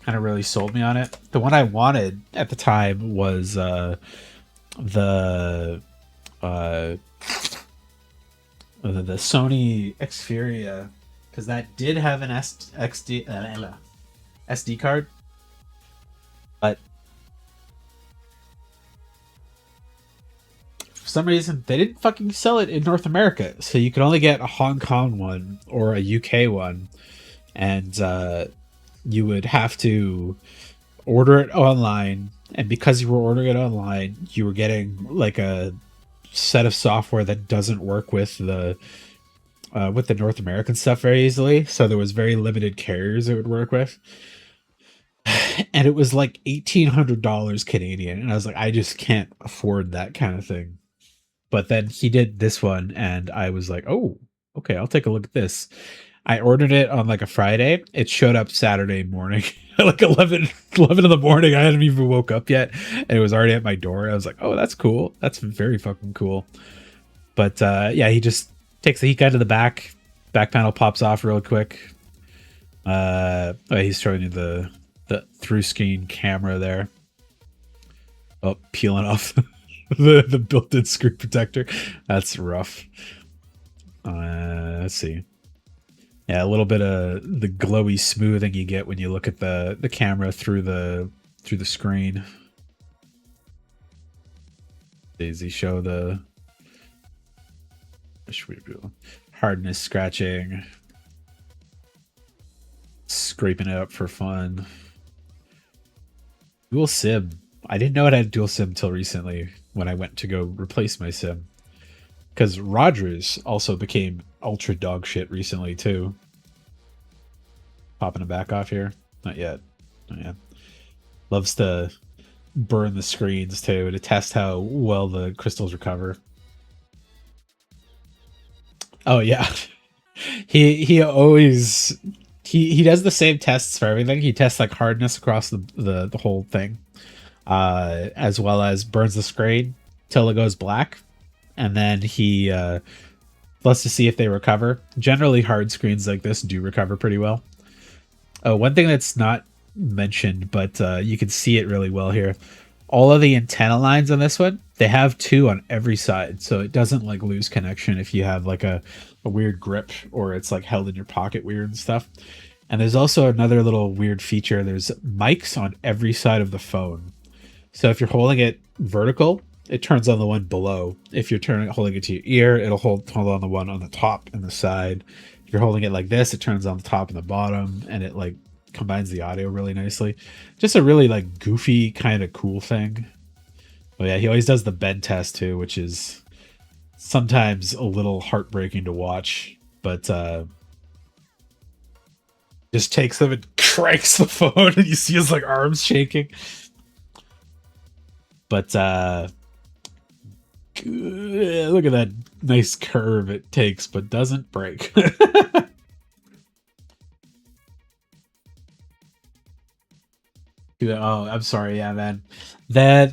kind of really sold me on it. The one I wanted at the time was the Sony Xperia, because that did have an SD card, but for some reason they didn't fucking sell it in North America, so you could only get a Hong Kong one or a UK one, and you would have to order it online. And because you were ordering it online, you were getting like a set of software that doesn't work with the North American stuff very easily. So there was very limited carriers it would work with. And it was like $1,800 Canadian. And I was like, I just can't afford that kind of thing. But then he did this one, and I was like, oh, okay, I'll take a look at this. I ordered it on like a Friday. It showed up Saturday morning, like 11 in the morning. I hadn't even woke up yet, and it was already at my door. I was like, "Oh, that's cool. That's very fucking cool." But yeah, he just takes the heat guide to the back. Back panel pops off real quick. Oh, he's showing you the through screen camera there. Oh, peeling off the built-in screen protector. That's rough. Let's see. Yeah, a little bit of the glowy smoothing you get when you look at the camera through the screen. Daisy show the hardness scratching, scraping it up for fun. Dual SIM. I didn't know it had dual SIM until recently when I went to go replace my SIM. Because Rogers also became ultra dog shit recently too. Popping it back off here. Not yet. Not yet. Loves to burn the screens too to test how well the crystals recover. Oh yeah. he always he does the same tests for everything. He tests like hardness across the whole thing. As well as burns the screen till it goes black. And then he lets to see if they recover. Generally hard screens like this do recover pretty well. One thing that's not mentioned, but you can see it really well here. All of the antenna lines on this one, they have two on every side, so it doesn't like lose connection if you have like a weird grip or it's like held in your pocket weird and stuff. And there's also another little weird feature. There's mics on every side of the phone. So if you're holding it vertical, it turns on the one below. If you're holding it to your ear, it'll hold on the one on the top and the side. If you're holding it like this, it turns on the top and the bottom, and it like combines the audio really nicely. Just a really like goofy kind of cool thing. But yeah, he always does the bend test too, which is sometimes a little heartbreaking to watch, but just takes them and cranks the phone and you see his like arms shaking. But look at that nice curve it takes, but doesn't break. Oh, I'm sorry. Yeah, man.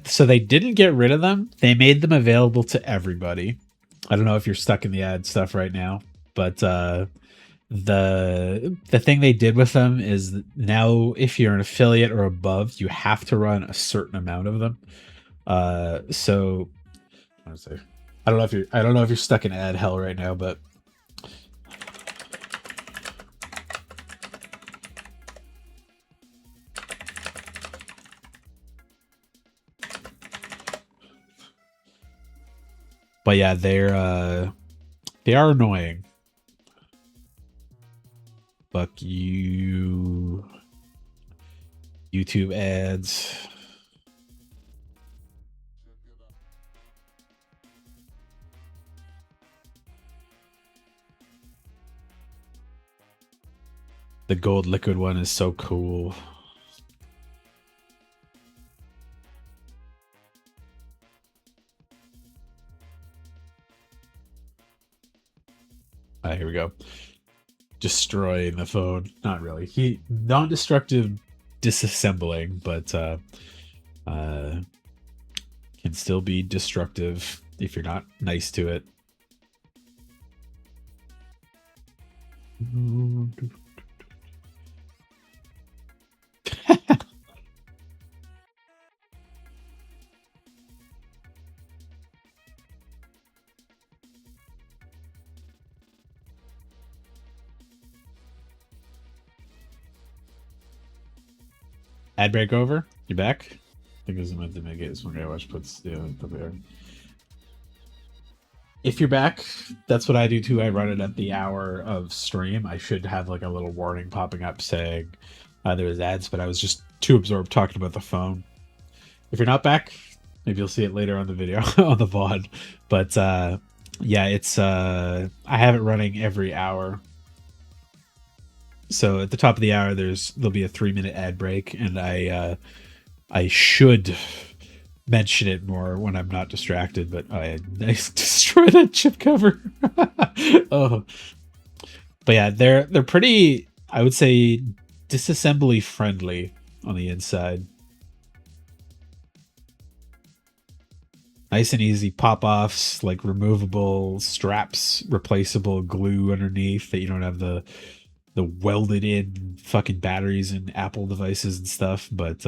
So they didn't get rid of them. They made them available to everybody. I don't know if you're stuck in the ad stuff right now, but the thing they did with them is now if you're an affiliate or above, you have to run a certain amount of them. So I don't know if you're stuck in ad hell right now, but yeah, they are annoying. Fuck you, YouTube ads. The gold liquid one is so cool. Here we go. Destroying the phone. Not really. He non-destructive disassembling, but can still be destructive if you're not nice to it. Ad break over. You back? I think it was meant to make it. This one guy watch puts there. If you're back, that's what I do too. I run it at the hour of stream. I should have like a little warning popping up saying there was ads, but I was just too absorbed talking about the phone. If you're not back, maybe you'll see it later on the video on the VOD. But yeah, it's I have it running every hour. So at the top of the hour, there'll be a 3-minute ad break, and I should mention it more when I'm not distracted. But I destroy that chip cover. Oh, But yeah, they're pretty, I would say, disassembly friendly on the inside. Nice and easy pop offs, like removable straps, replaceable glue underneath that you don't have the welded in fucking batteries and Apple devices and stuff. But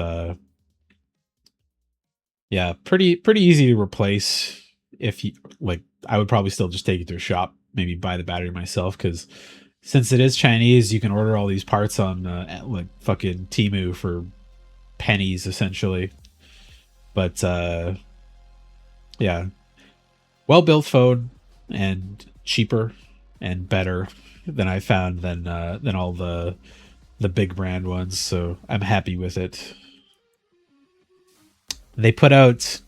yeah, pretty easy to replace. If you like, I would probably still just take it to a shop, maybe buy the battery myself, because since it is Chinese, you can order all these parts on like fucking Temu for pennies essentially. But yeah, well built phone and cheaper and better than I found than all the big brand ones. So I'm happy with it. They put out,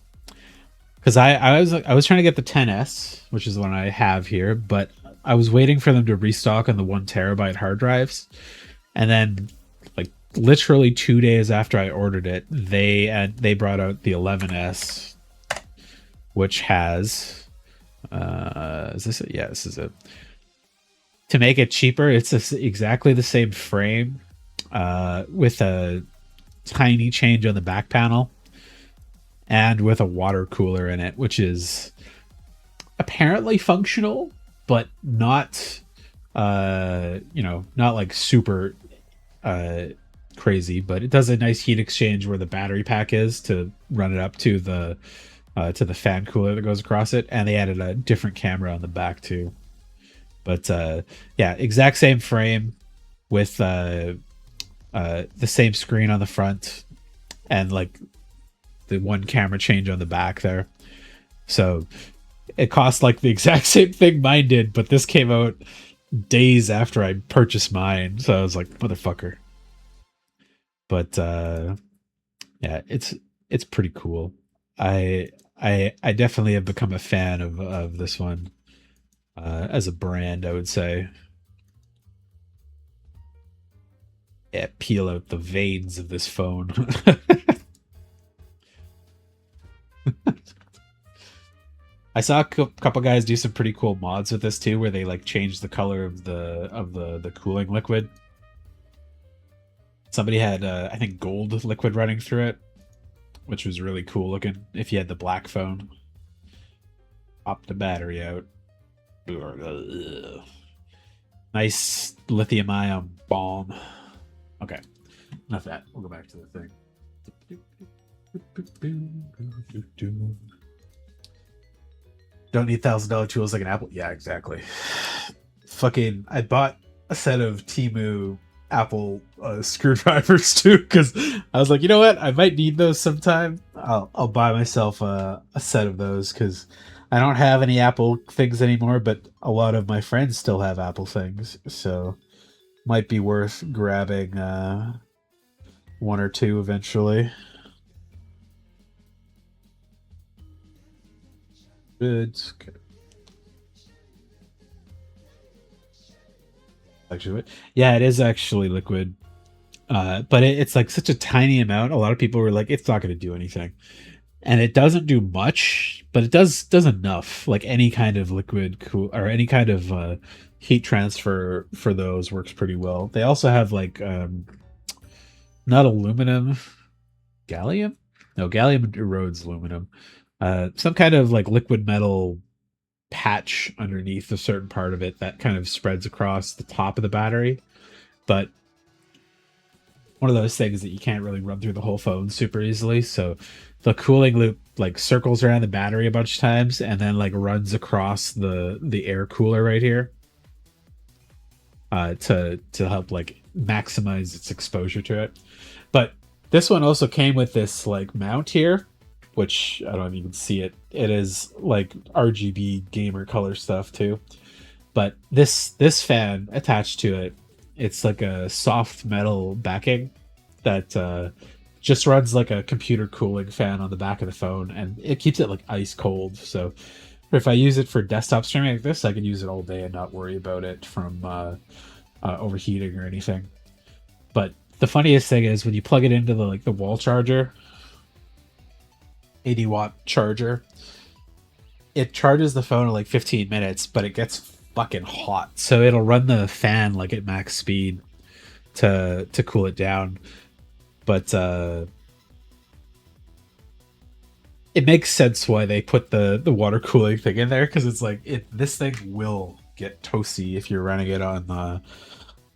because I was trying to get the 10s, which is the one I have here, but I was waiting for them to restock on the 1 terabyte hard drives, and then like literally 2 days after I ordered it, they brought out the 11s, which has is this it? Yeah, this is it. To make it cheaper, it's exactly the same frame, with a tiny change on the back panel and with a water cooler in it, which is apparently functional, but not, not like super uh, crazy. But it does a nice heat exchange where the battery pack is to run it up to the fan cooler that goes across it, and they added a different camera on the back too. But yeah, exact same frame with the same screen on the front and like the one camera change on the back there. So it cost like the exact same thing mine did, but this came out days after I purchased mine. So I was like, motherfucker. But yeah, it's pretty cool. I definitely have become a fan of this one as a brand, I would say. Yeah, peel out the veins of this phone. I saw a couple guys do some pretty cool mods with this too, where they like change the color of the cooling liquid. Somebody had I think gold liquid running through it, which was really cool looking. If you had the black phone, pop the battery out. Nice lithium ion bomb. Okay, enough of that. We'll go back to the thing. Don't need $1,000 tools like an Apple. Yeah, exactly. Fucking, I bought a set of Temu Apple screwdrivers too, because I was like, you know what, I might need those sometime. I'll buy myself a set of those, because I don't have any Apple things anymore, but a lot of my friends still have Apple things, so might be worth grabbing one or two eventually. Good. Actually, yeah, it is actually liquid. But it's like such a tiny amount. A lot of people were like, it's not going to do anything, and it doesn't do much, but it does enough. Like any kind of liquid cool or any kind of heat transfer for those works pretty well. They also have like not aluminum, gallium. No, gallium erodes aluminum. Some kind of like liquid metal patch underneath a certain part of it that kind of spreads across the top of the battery, but one of those things that you can't really run through the whole phone super easily. So the cooling loop like circles around the battery a bunch of times and then like runs across the air cooler right here, to help like maximize its exposure to it. But this one also came with this like mount here, which I don't know if you can see it. It is like RGB gamer color stuff too. But this fan attached to it, it's like a soft metal backing that just runs like a computer cooling fan on the back of the phone, and it keeps it like ice cold. So if I use it for desktop streaming like this, I can use it all day and not worry about it from overheating or anything. But the funniest thing is when you plug it into the wall charger, 80-watt charger, it charges the phone in like 15 minutes, but it gets fucking hot. So it'll run the fan like at max speed to cool it down. But it makes sense why they put the water cooling thing in there, because it's like this thing will get toasty if you're running it on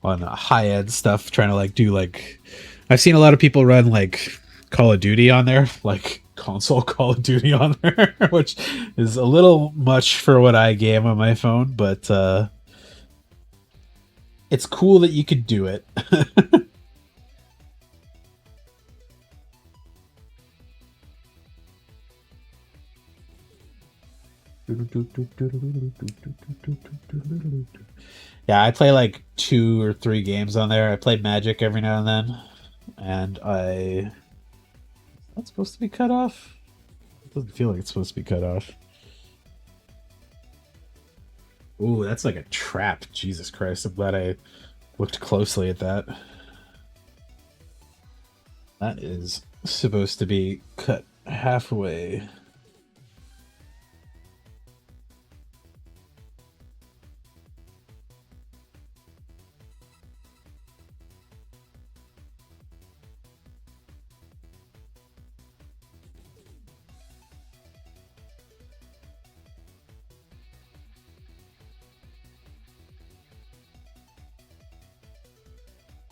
high end stuff, trying to like do like I've seen a lot of people run like Call of Duty on there, like console Call of Duty on there, which is a little much for what I game on my phone, but it's cool that you could do it. Yeah, I play like 2 or 3 games on there. I play Magic every now and then, and I that's supposed to be cut off. It doesn't feel like it's supposed to be cut off. Ooh, that's like a trap. Jesus Christ! I'm glad I looked closely at that. That is supposed to be cut halfway.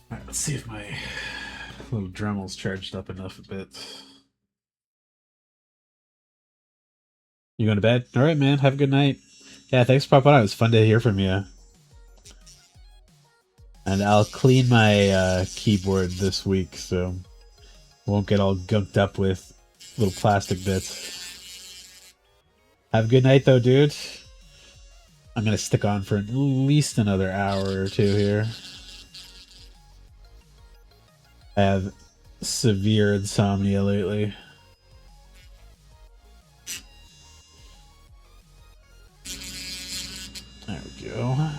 All right, let's see if my little Dremel's charged up enough a bit. You going to bed? All right, man. Have a good night. Yeah, thanks for popping on. It was fun to hear from you. And I'll clean my keyboard this week, so won't get all gunked up with little plastic bits. Have a good night, though, dude. I'm gonna stick on for at least another hour or two here. I have severe insomnia lately. There we go.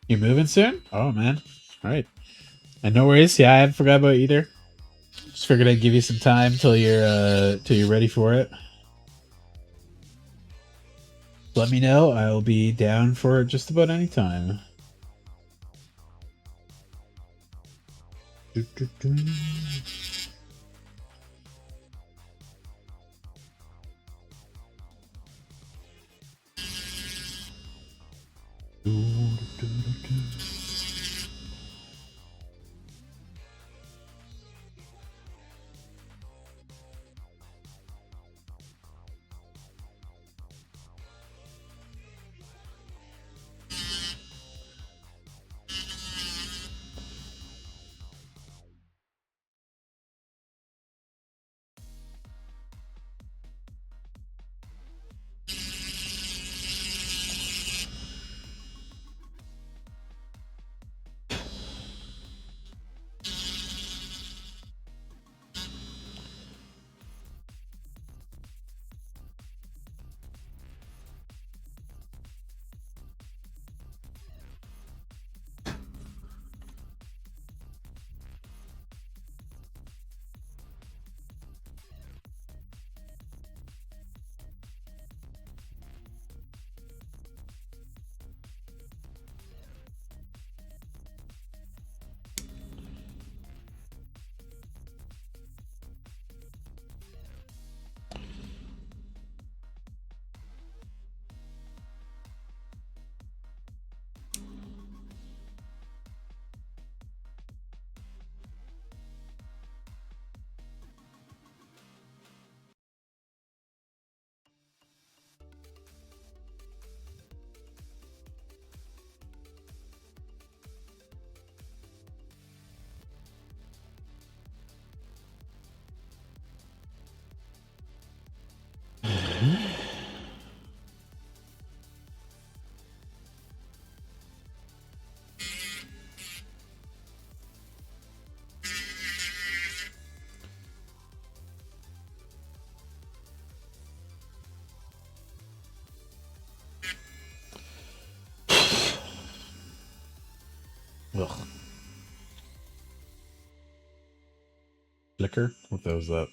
You moving soon? Oh man. All right. And no worries. Yeah, I haven't forgot about you either. Just figured I'd give you some time till you're ready for it. Let me know. I'll be down for just about any time. Do, do, do. Do, do, do, do. Ugh. Flicker? What those up?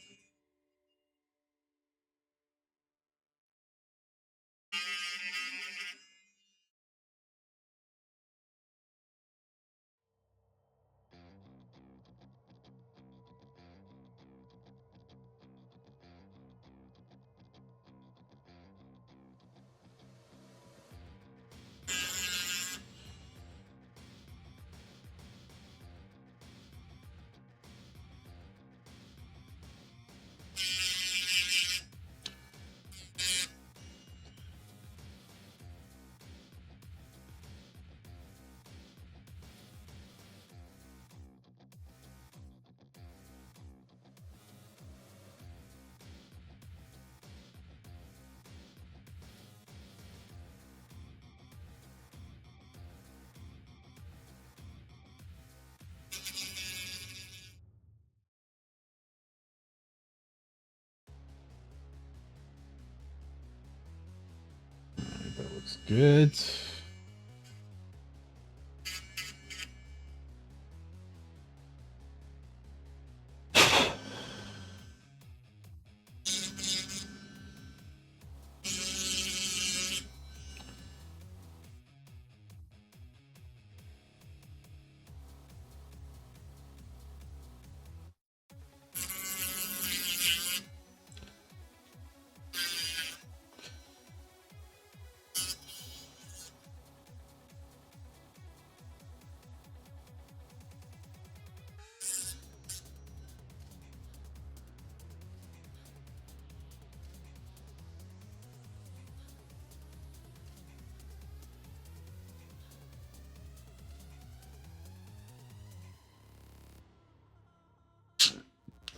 That looks good.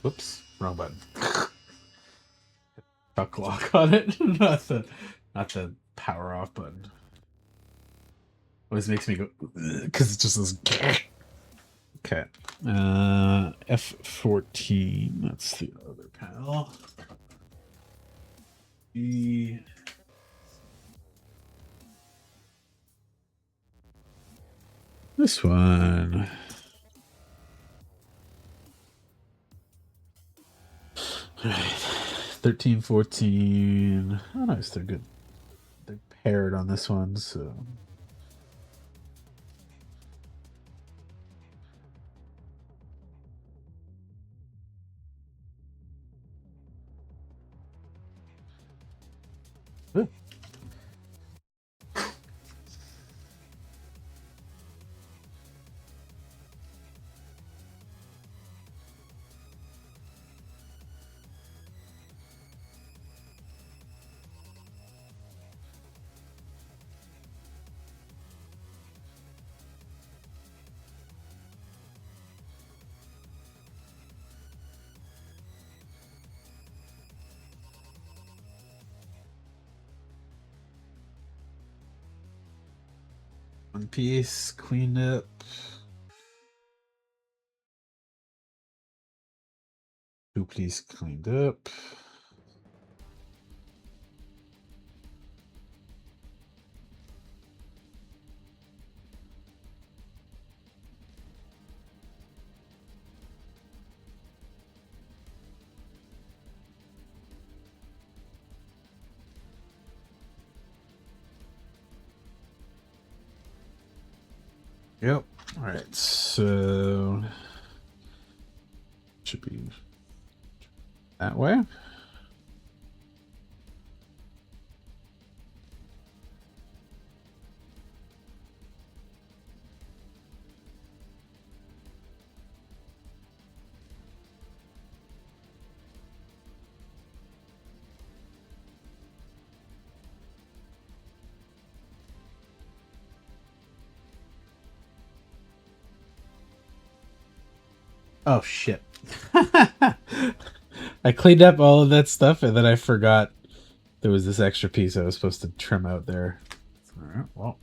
Whoops, wrong button. Chuck lock on it, not the power off button. Always makes me go because it just says. Okay. F14. That's the other panel. This one. All right. 13, 14. Oh, nice. They're good. They're paired on this one, so. Ooh. One piece cleaned up. Two piece cleaned up. Yep. All right. So should be that way. Oh shit. I cleaned up all of that stuff and then I forgot there was this extra piece I was supposed to trim out there. Alright, well.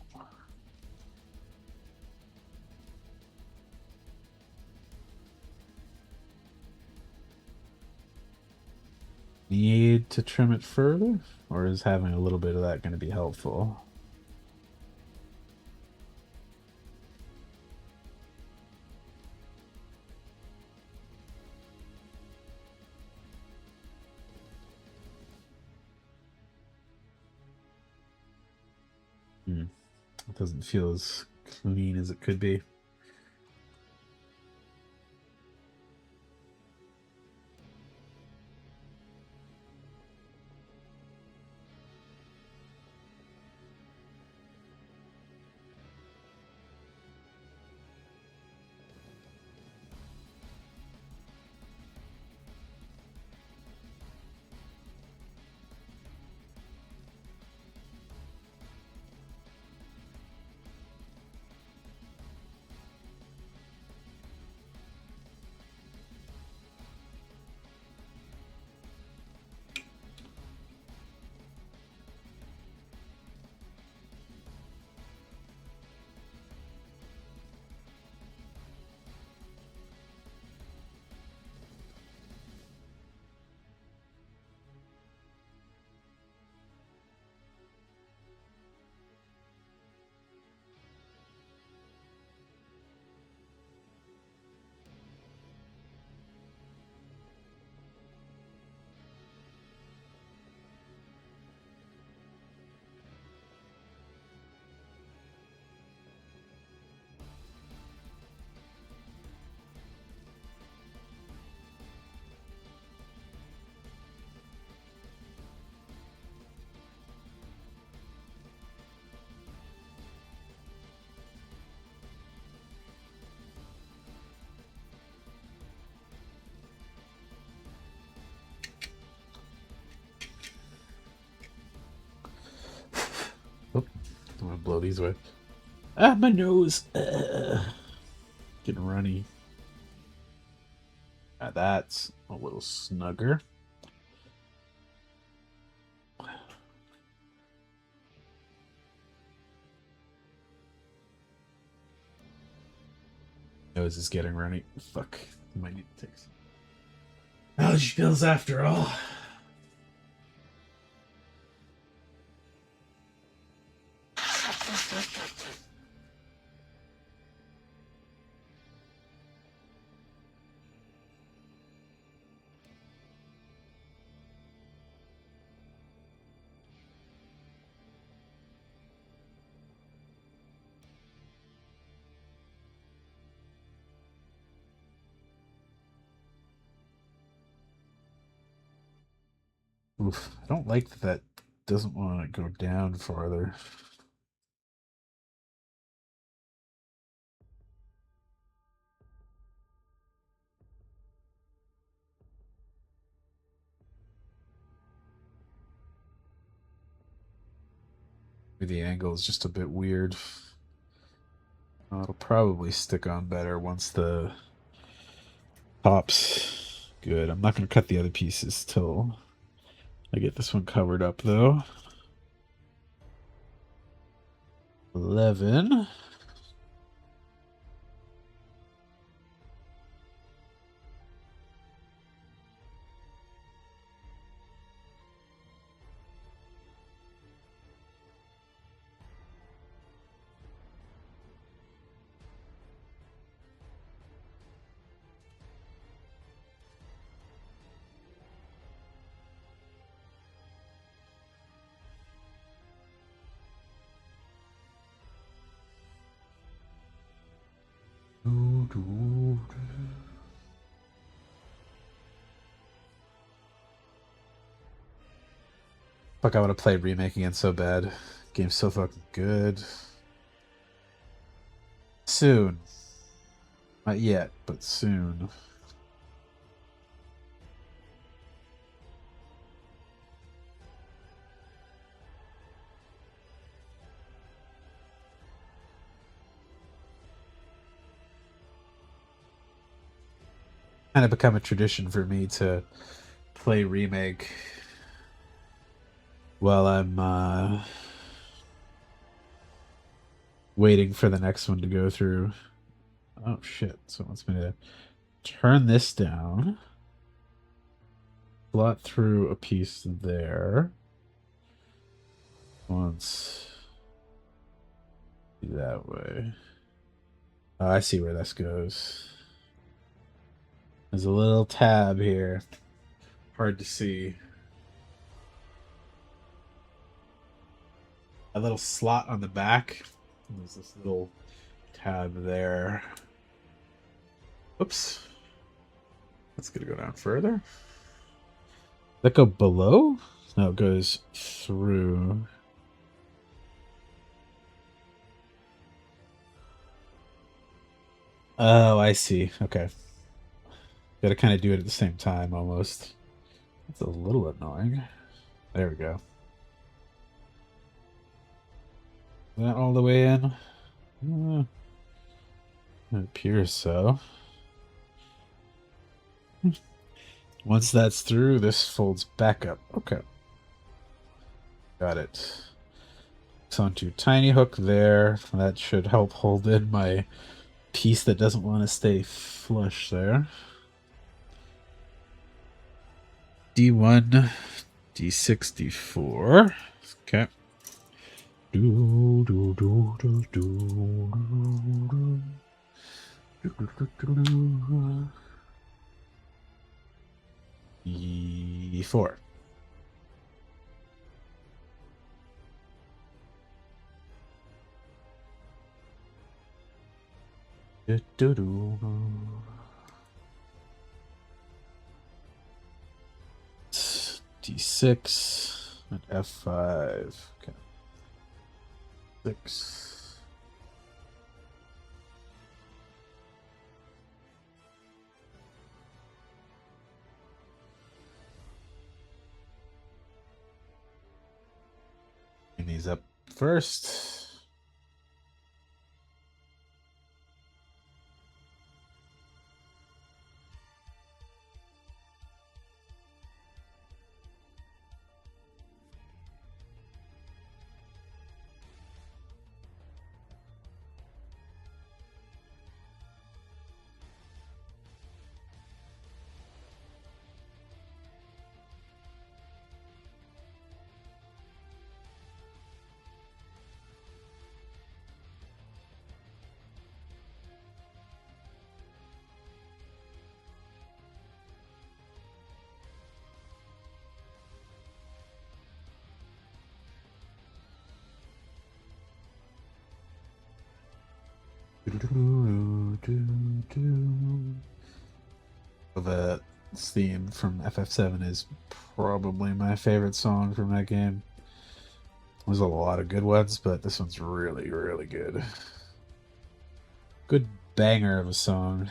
Need to trim it further? Or is having a little bit of that going to be helpful? It doesn't feel as clean as it could be. Oh, I'm gonna blow these away. Ah, my nose. Getting runny. That's a little snugger. Nose is getting runny. Fuck. Might need to take some allergy pills after all. Oof. I don't like that that doesn't want to go down farther. Maybe the angle is just a bit weird. It'll probably stick on better once the top's good. I'm not going to cut the other pieces till I get this one covered up, though. 11. Fuck, I want to play Remake again so bad. Game's so fucking good. Soon. Not yet, but soon. Kind of become a tradition for me to play Remake while I'm waiting for the next one to go through. Oh shit, so it wants me to turn this down, slot through a piece there. Once that way. Oh, I see where this goes. There's a little tab here. Hard to see. A little slot on the back There's this little tab there. Oops. That's gonna go down further. Does that go below? No, it goes through. Oh, I see. Okay. Gotta kind of do it at the same time almost. That's a little annoying. There we go. That all the way in? It appears so. Once that's through, this folds back up. Okay. Got it. It's onto tiny hook there. That should help hold in my piece that doesn't want to stay flush there. D1, D6, D4. Okay. Do, do, do, do, do, do, do, do, do, do. E4. Do, do, do. D6 and F5. Okay. 6. Bring these up first. The theme from FF7 is probably my favorite song from that game. There's a lot of good ones, but this one's really, really good. Good banger of a song.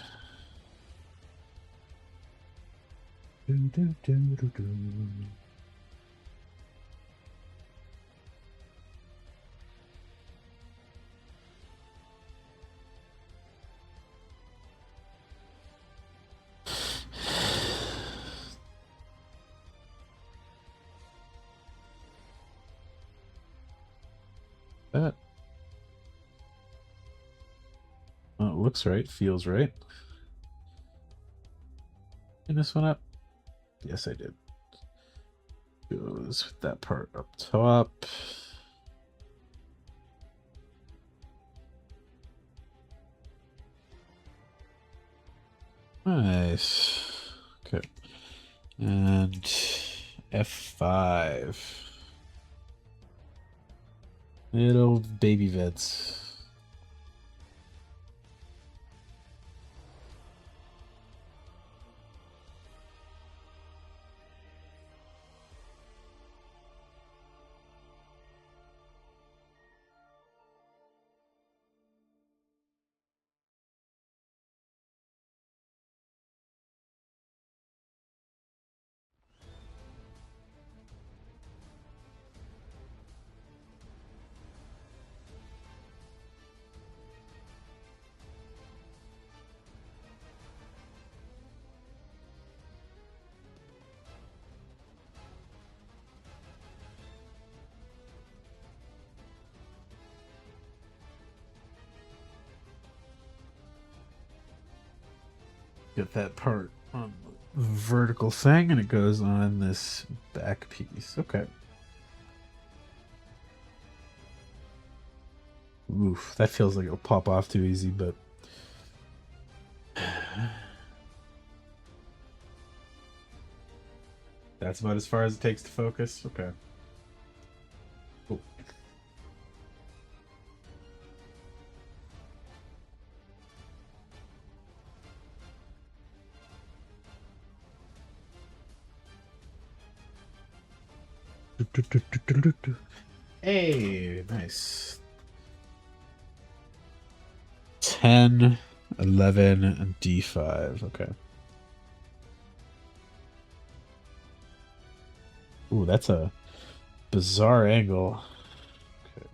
That well, it looks right, feels right. Clean this one up. Yes, I did. Goes with that part up top. Nice. Okay. And F5. Little baby vets. Get that part on the vertical thing, and it goes on this back piece. Okay. Oof, that feels like it'll pop off too easy, but that's about as far as it takes to focus. Okay. Cool. Hey, nice. 10, 11, and D5. Okay. Ooh, that's a bizarre angle. Okay.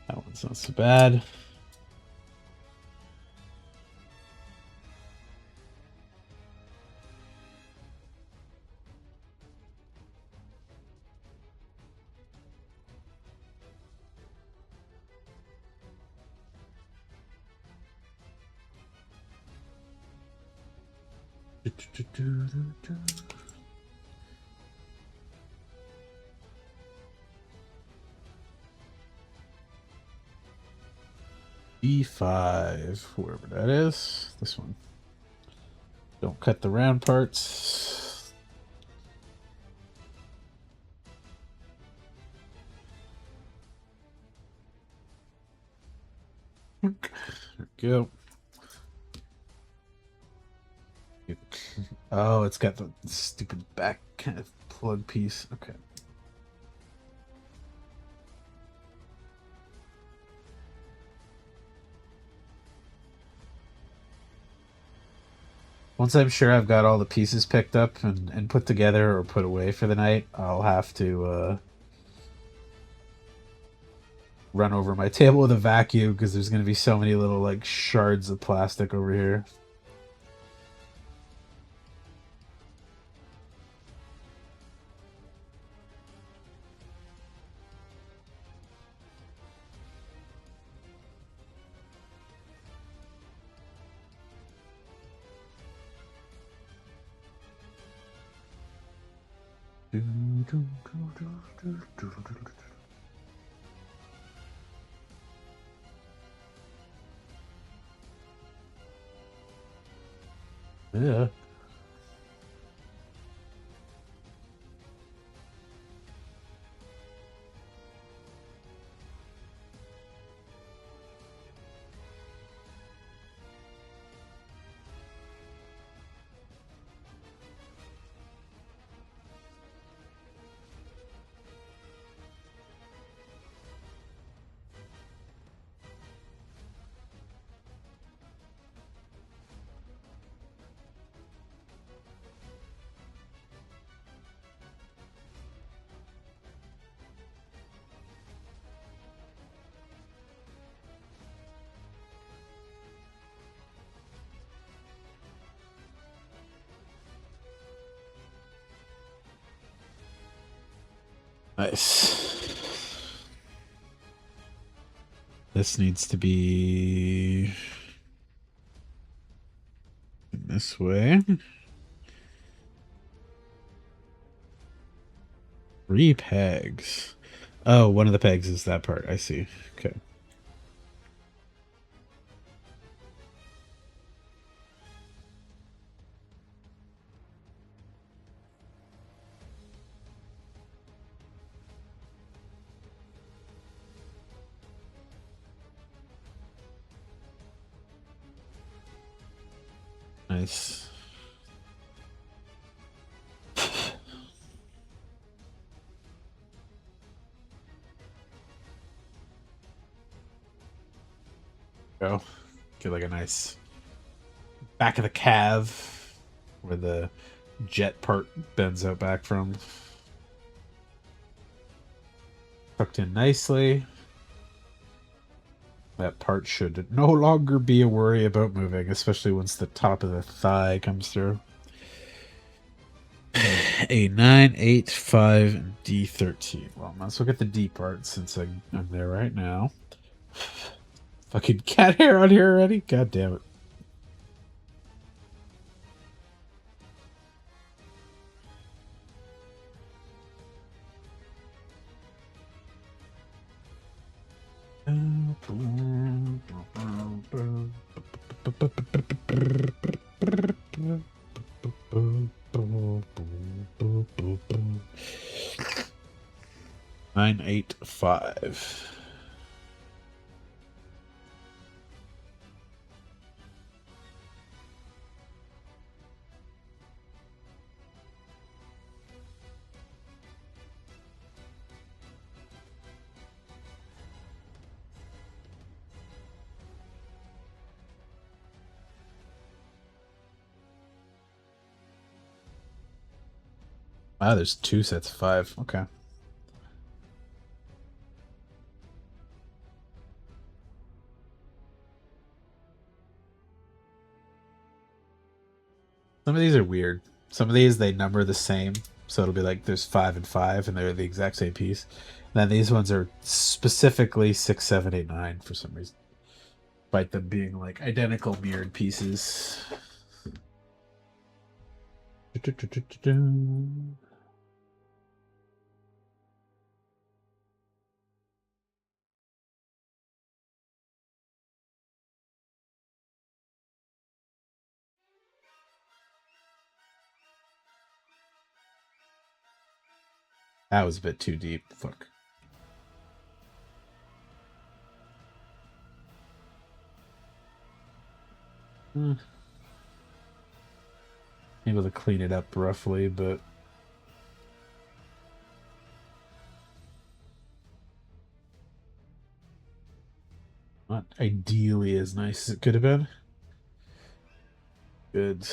That one's not so bad. B5, whoever that is. This one. Don't cut the round parts. There we go. Oh, it's got the stupid back kind of plug piece. Okay. Once I'm sure I've got all the pieces picked up and put together or put away for the night, I'll have to run over my table with a vacuum because there's going to be so many little like shards of plastic over here. Yeah. Nice. This needs to be this way. 3 pegs. Oh, one of the pegs is that part. I see. Okay. Nice. Go. Get like a nice back of the calf where the jet part bends out back from. Tucked in nicely. That part should no longer be a worry about moving, especially once the top of the thigh comes through. A 9, 8, 5, and D13. Well, let's look at the D part since I'm there right now. Fucking cat hair on here already? God damn it. Nine, 8, 5. Wow, there's two sets of five. Okay. Some of these are weird. Some of these they number the same, so it'll be like there's five and five, and they're the exact same piece. And then these ones are specifically six, seven, eight, nine for some reason, despite them being like identical mirrored pieces. That was a bit too deep. Fuck. Able to clean it up roughly, but not ideally as nice as it could have been. Good.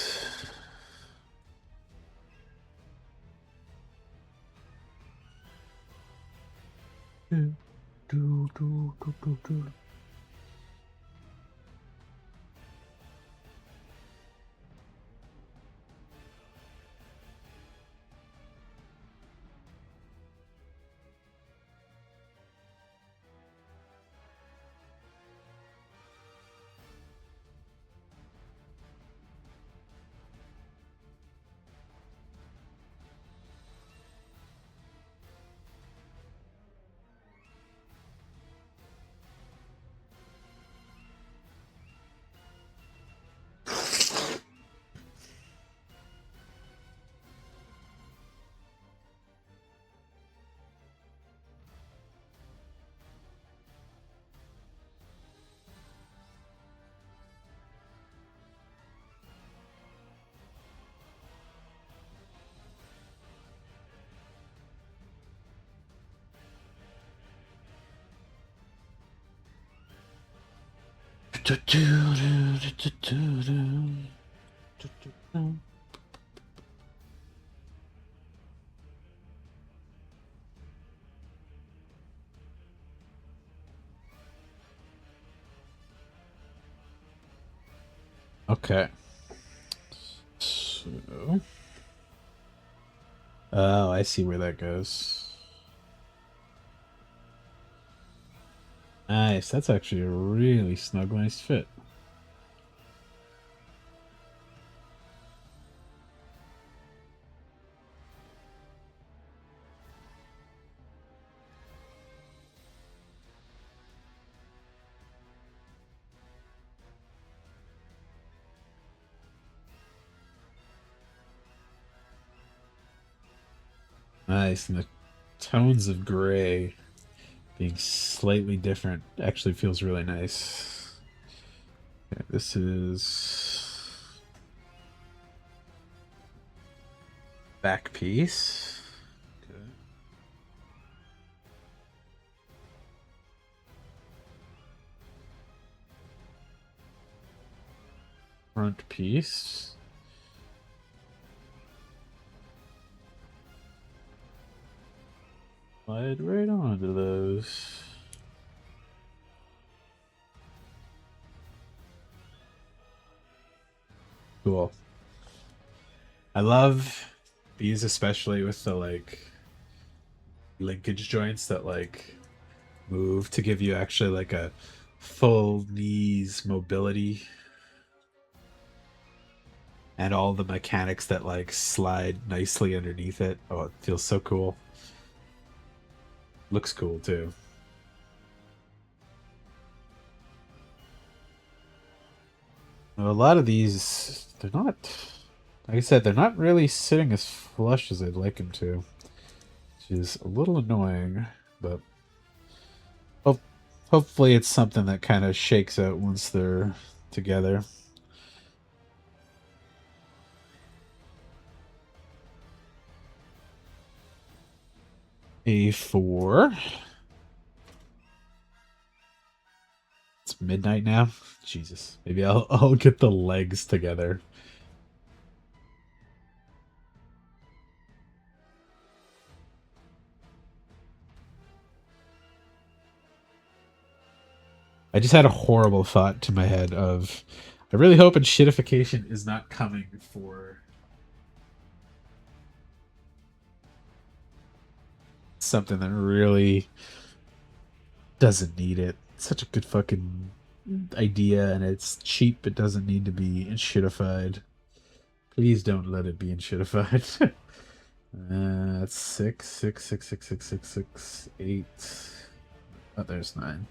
Okay. So, oh, I see where that goes. Nice. That's actually a really snug, nice fit. Nice. And the tones of gray being slightly different actually feels really nice. Okay, this is back piece. Okay. Front piece. Slide right onto those. Cool. I love these, especially with the like linkage joints that like move to give you actually like a full knees mobility, and all the mechanics that like slide nicely underneath it. Oh, it feels so cool. Looks cool too. A lot of these, they're not, like I said, they're not really sitting as flush as I'd like them to, which is a little annoying, but hope, hopefully it's something that kind of shakes out once they're together. A4. It's midnight now. Jesus, maybe I'll get the legs together. I just had a horrible thought to my head of, I really hope shitification is not coming for something that really doesn't need it. It's such a good fucking idea, and it's cheap. It doesn't need to be shitified. Please don't let it be shitified. That's six, six, six, six, six, six, six, eight. Oh, there's nine.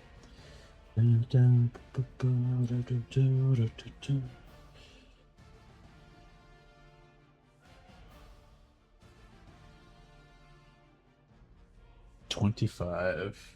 25.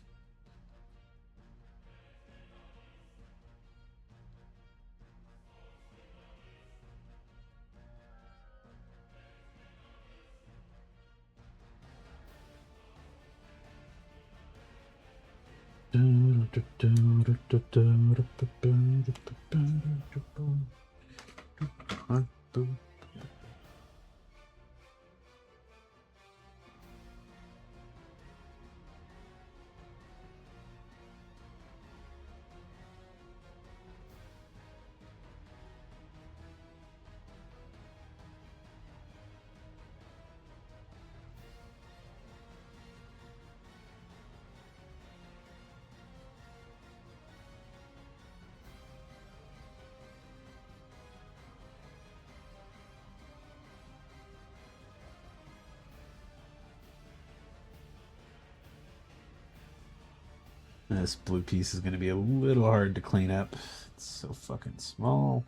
This blue piece is going to be a little hard to clean up. It's so fucking small.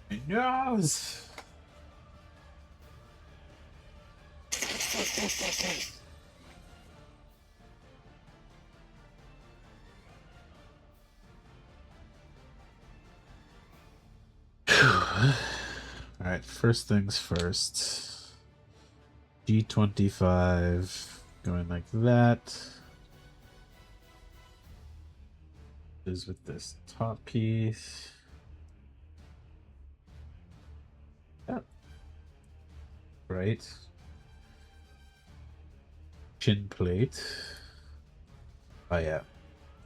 My nose. All right, first things first. G25 going like that. Is with this top piece. Yep. Right. Chin plate. Oh yeah.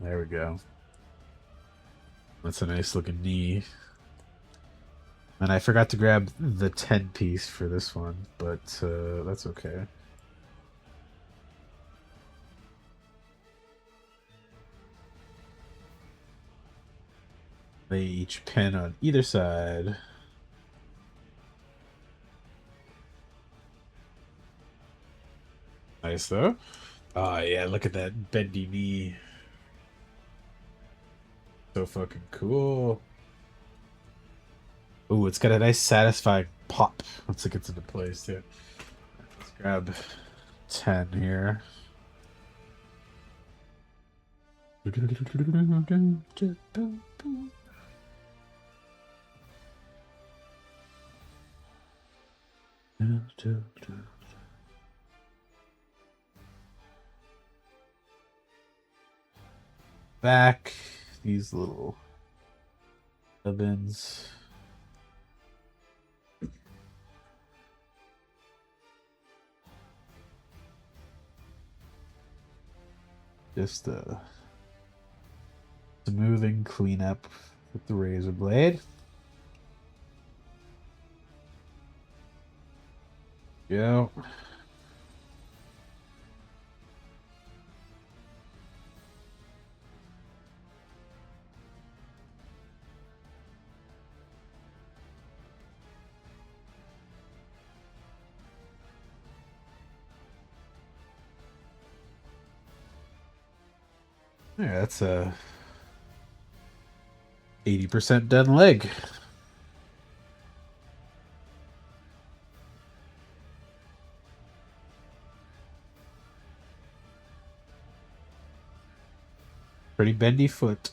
There we go. That's a nice looking knee. And I forgot to grab the 10 piece for this one, but that's okay. They each pin on either side. Nice though. Oh yeah, look at that bendy knee. So fucking cool. Ooh, it's got a nice satisfying pop once it gets into place too. Let's grab 10 here. Back these little ribbons. Just smoothing cleanup with the razor blade. Go. Yeah, that's a 80% done leg. Pretty bendy foot.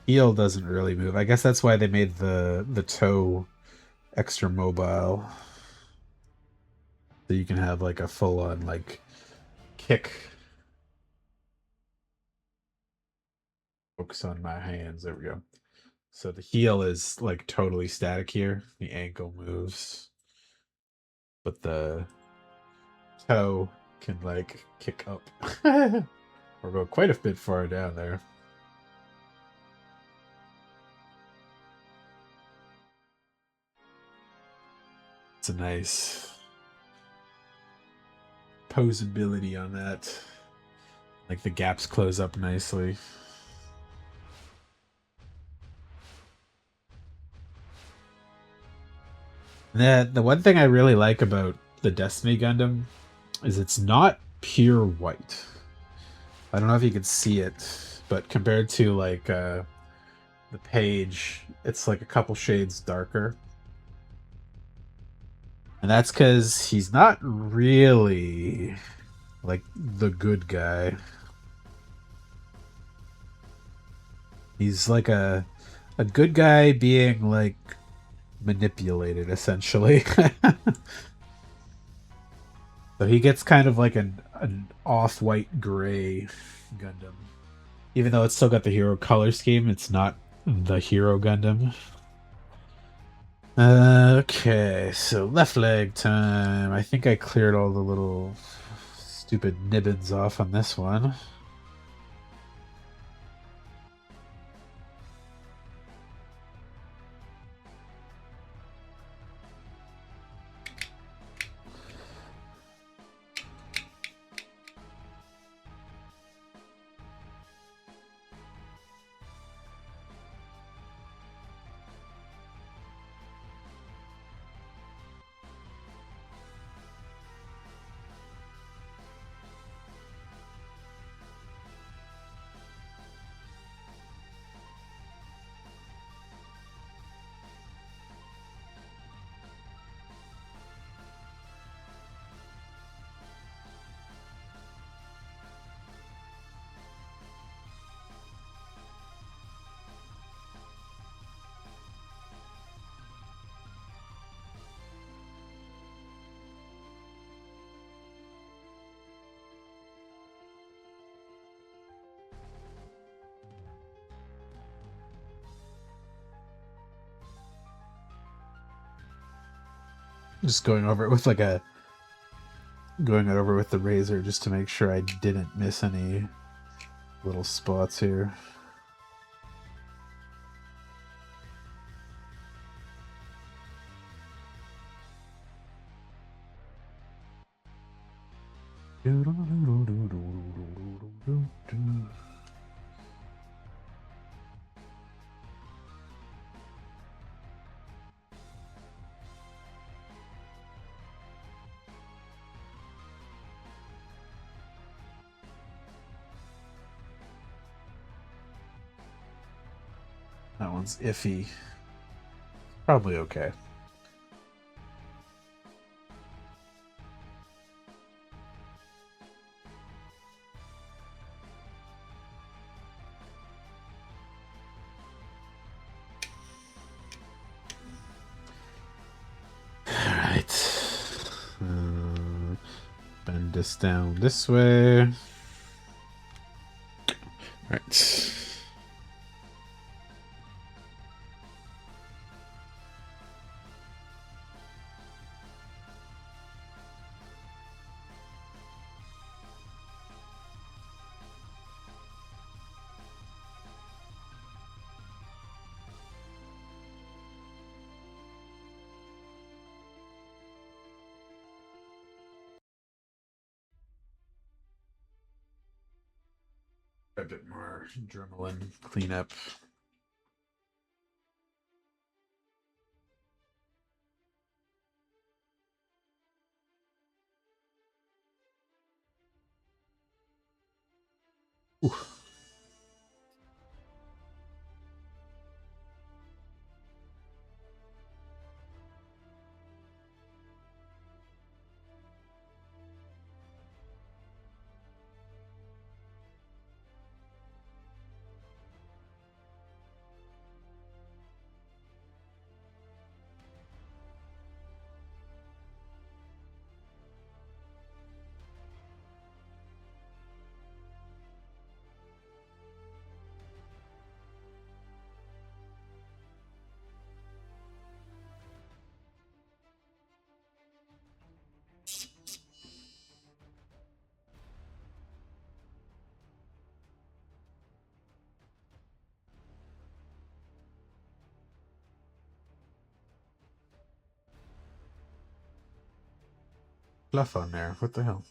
Heel doesn't really move. I guess that's why they made the toe extra mobile. So you can have like a full on like kick. Focus on my hands. There we go. So the heel is like totally static here. The ankle moves, but the toe can like kick up or go quite a bit far down there. It's a nice posability on that. Like the gaps close up nicely. The one thing I really like about the Destiny Gundam is it's not pure white. I don't know if you can see it, but compared to like the page, it's like a couple shades darker. And that's because he's not really like the good guy. He's like a good guy being like manipulated essentially. So he gets kind of like an off-white gray Gundam. Even though it's still got the hero color scheme, it's not the hero Gundam. Okay, so left leg time. I think I cleared all the little stupid nibbins off on this one. Just going over it with like a going over with the razor just to make sure I didn't miss any little spots here. That one's iffy. Probably okay. Alright. Bend this down this way. Right. A bit more adrenaline cleanup. Ooh. Fluff on there. What the hell?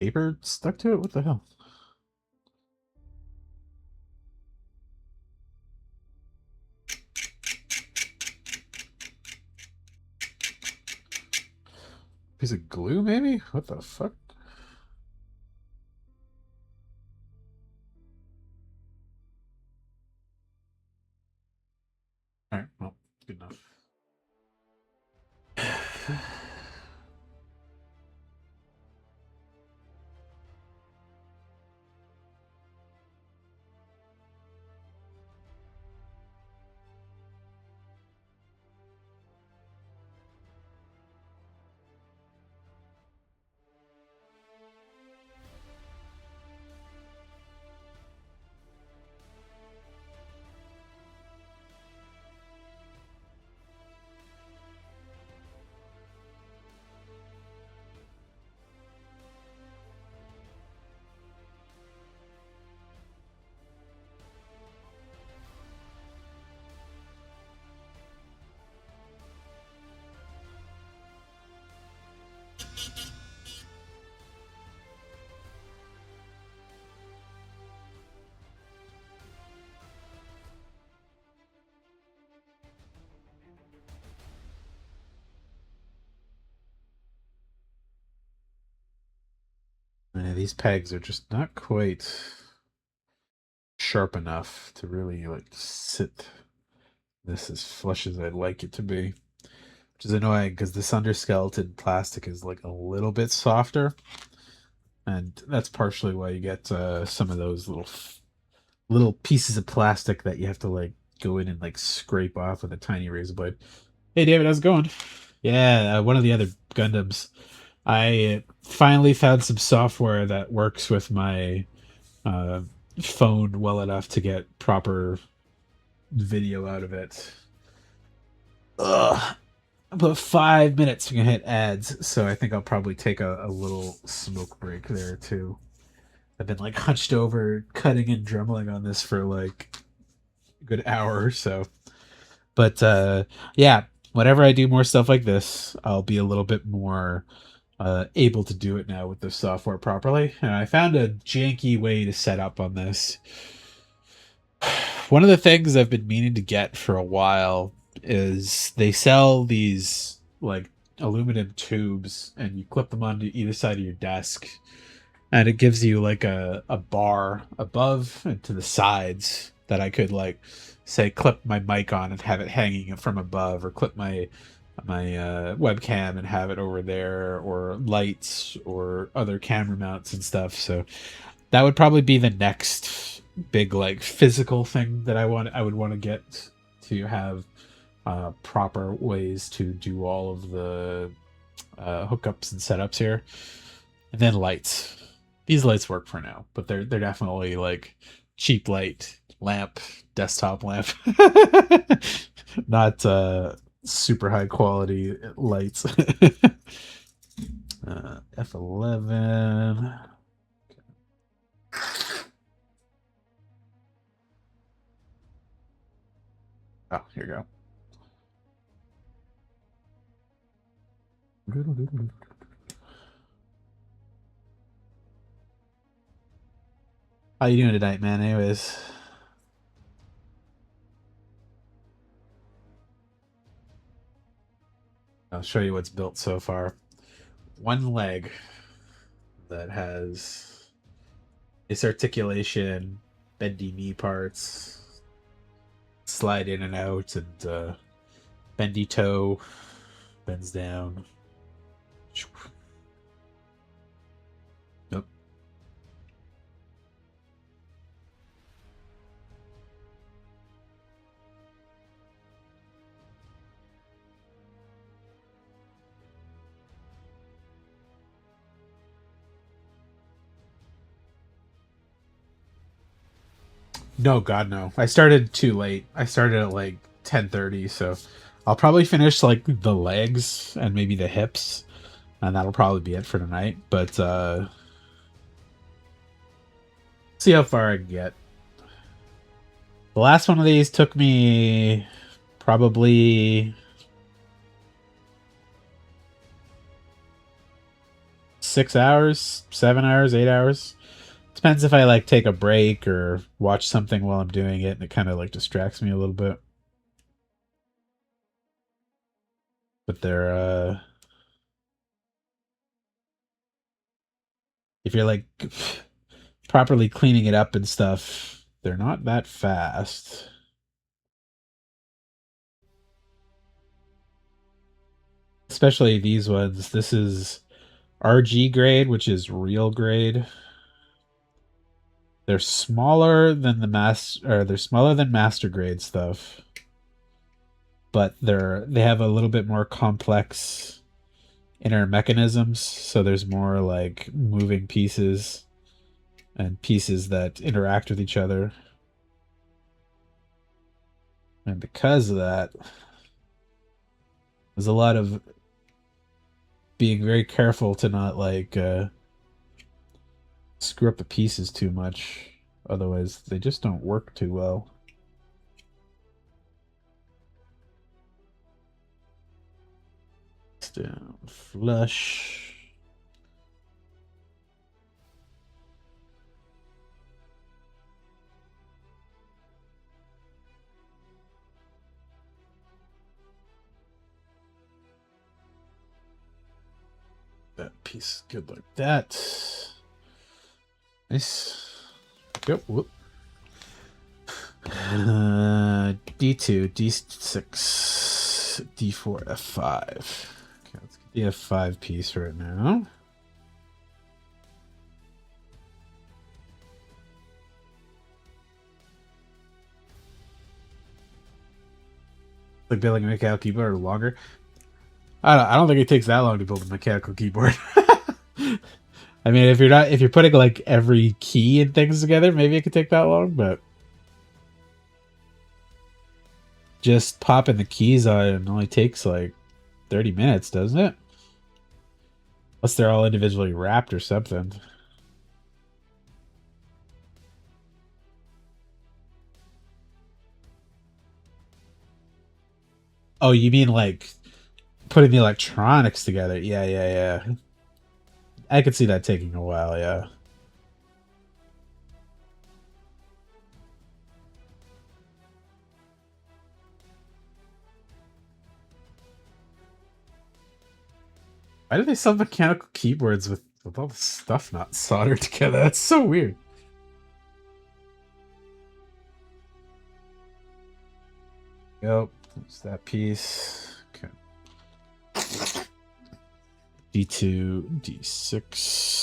Paper stuck to it? What the hell? Piece of glue, maybe? What the fuck? Alright, well, good enough. These pegs are just not quite sharp enough to really like sit this as flush as I'd like it to be. Which is annoying because this underskeleton plastic is like a little bit softer. And that's partially why you get some of those little pieces of plastic that you have to like go in and like scrape off with a tiny razor blade. Hey David, how's it going? Yeah, one of the other Gundams. I finally found some software that works with my uh, phone well enough to get proper video out of it. Ugh. About 5 minutes we can hit ads, so I think I'll probably take a little smoke break there too. I've been like hunched over, cutting and drumming on this for like a good hour or so. But yeah, whenever I do more stuff like this, I'll be a little bit more able to do it now with the software properly. And I found a janky way to set up on this. One of the things I've been meaning to get for a while is they sell these like aluminum tubes and you clip them onto either side of your desk and it gives you like a bar above and to the sides that I could like say clip my mic on and have it hanging from above or clip my webcam and have it over there or lights or other camera mounts and stuff. So that would probably be the next big like physical thing that I would want to get to have proper ways to do all of the hookups and setups here. And then lights. These lights work for now, but they're definitely like cheap light lamp, desktop lamp. Not super high quality lights. F11. Oh, here you go. How you doing tonight, man? Anyways, I'll show you what's built so far. One leg that has this articulation, bendy knee parts, slide in and out, and bendy toe, bends down. Yep. No, God, no. I started too late. I started at like 10:30, so I'll probably finish like the legs and maybe the hips, and that'll probably be it for tonight. But see how far I can get. The last one of these took me probably 6 hours, 7 hours, 8 hours. Depends if I like take a break or watch something while I'm doing it, and it kind of like distracts me a little bit. But they're if you're like properly cleaning it up and stuff, they're not that fast. Especially these ones. This is RG grade, which is real grade. They're smaller than the they're smaller than master grade stuff. But they have a little bit more complex inner mechanisms, so there's more like moving pieces and pieces that interact with each other. And because of that, there's a lot of being very careful to not like screw up the pieces too much. Otherwise, they just don't work too well. Down flush. That piece good like that. Nice. Yep. Whoop. D2, D6, D4, F5. Okay, let's get the F5 piece right now. Like building a mechanical keyboard or longer. I don't think it takes that long to build a mechanical keyboard. I mean, if you're putting like every key and things together, maybe it could take that long, but just popping the keys on it only takes like 30 minutes, doesn't it? Unless they're all individually wrapped or something. Oh, you mean like putting the electronics together? Yeah, yeah, yeah. I could see that taking a while, yeah. Why do they sell mechanical keyboards with all the stuff not soldered together? That's so weird. Yep, there's that piece. Okay. D2, D6.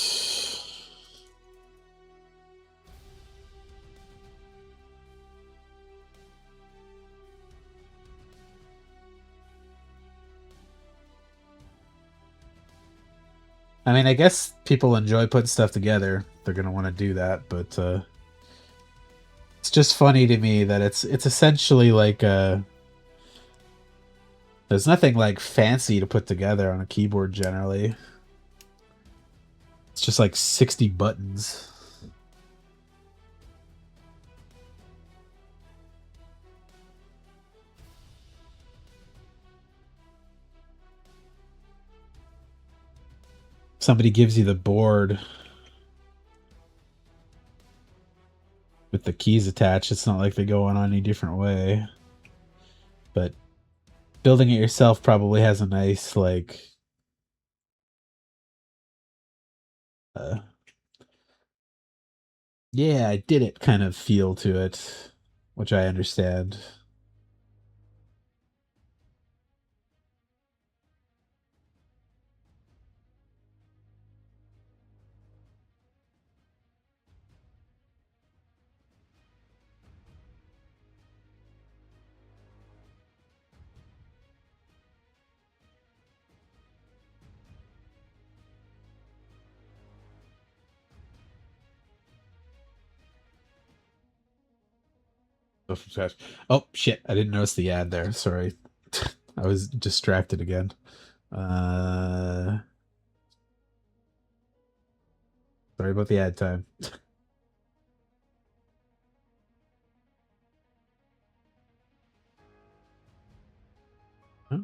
I mean, I guess people enjoy putting stuff together. They're gonna want to do that, but it's just funny to me that it's essentially like there's nothing like fancy to put together on a keyboard generally. It's just like 60 buttons. somebody gives you the board with the keys attached, it's not like they go on any different way. But building it yourself probably has a nice, like, uh, yeah, I did it kind of feel to it, which I understand. Oh shit! I didn't notice the ad there. Sorry, I was distracted again. Uh, Sorry about the ad time. Huh?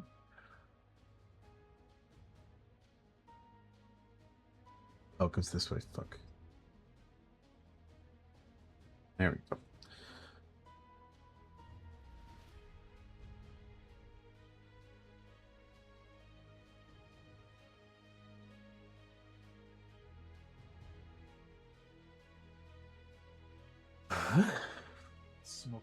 Oh, it goes this way. Fuck. There we go. Smoke.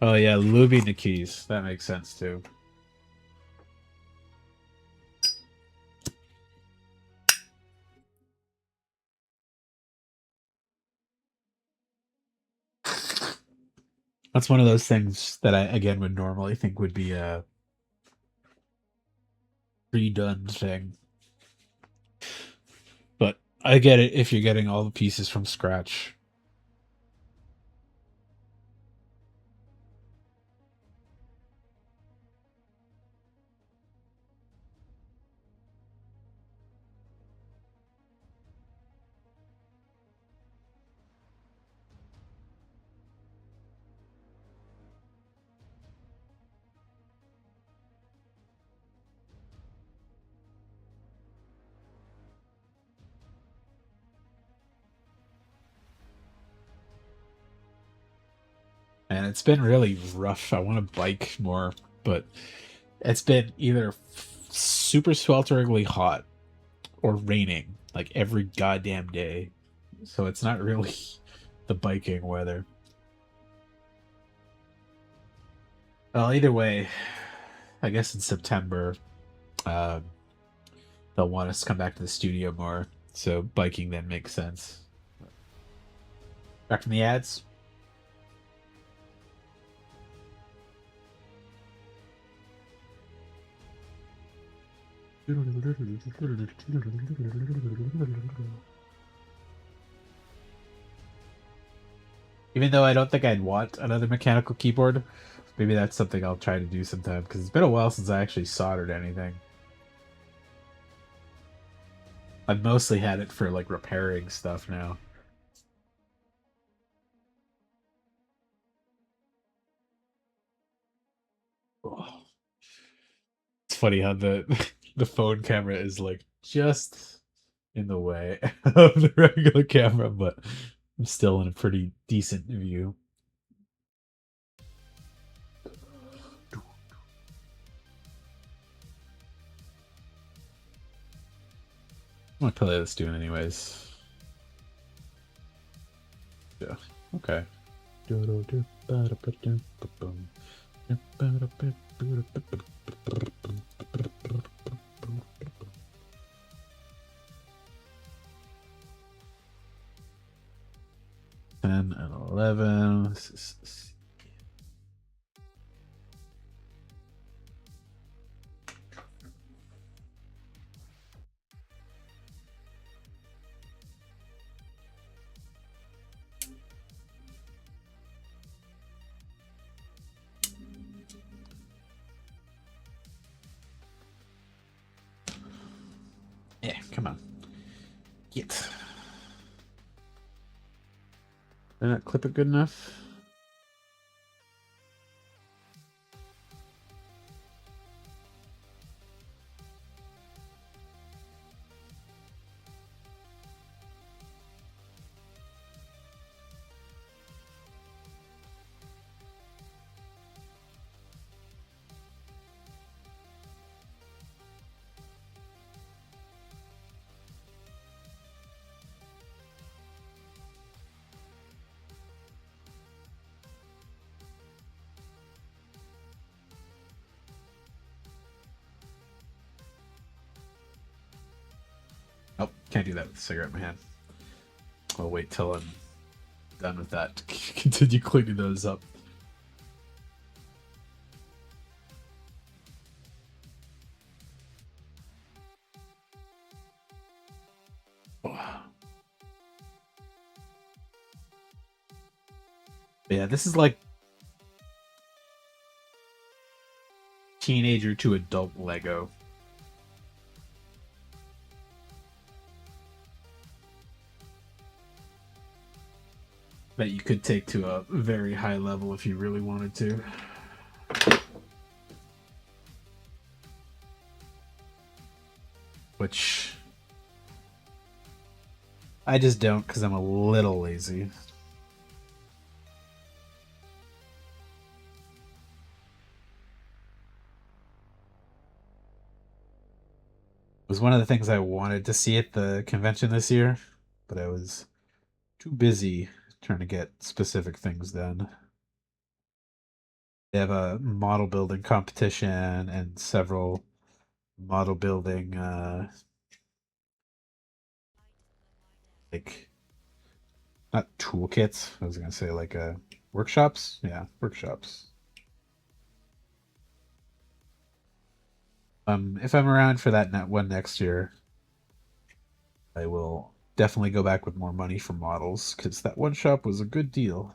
Oh yeah, lubing the keys. That makes sense too. That's one of those things that I again would normally think would be a pre-done thing. But I get it if you're getting all the pieces from scratch. And it's been really rough. I want to bike more, but it's been either super swelteringly hot or raining like every goddamn day. So it's not really the biking weather. Well, either way, I guess in September, um, they'll want us to come back to the studio more. So biking then makes sense. Back from the ads. Even though I don't think I'd want another mechanical keyboard, maybe that's something I'll try to do sometime because it's been a while since I actually soldered anything. I've mostly had it for like repairing stuff now. Oh, it's funny how the the phone camera is like just in the way of the regular camera, but I'm still in a pretty decent view. I'm gonna play this tune anyways. Yeah. Okay. Ten and 11. Yeah, come on. Get. Did I not clip it good enough? Oh, can't do that with a cigarette in my hand. I'll wait till I'm done with that to continue cleaning those up. Yeah, this is like teenager to adult Lego. That you could take to a very high level if you really wanted to. Which I just don't because I'm a little lazy. It was one of the things I wanted to see at the convention this year, but I was too busy trying to get specific things done. They have a model building competition and several model building like not toolkits. I was gonna say like workshops. Yeah, workshops. If I'm around for that net one next year, I will definitely go back with more money for models because that one shop was a good deal.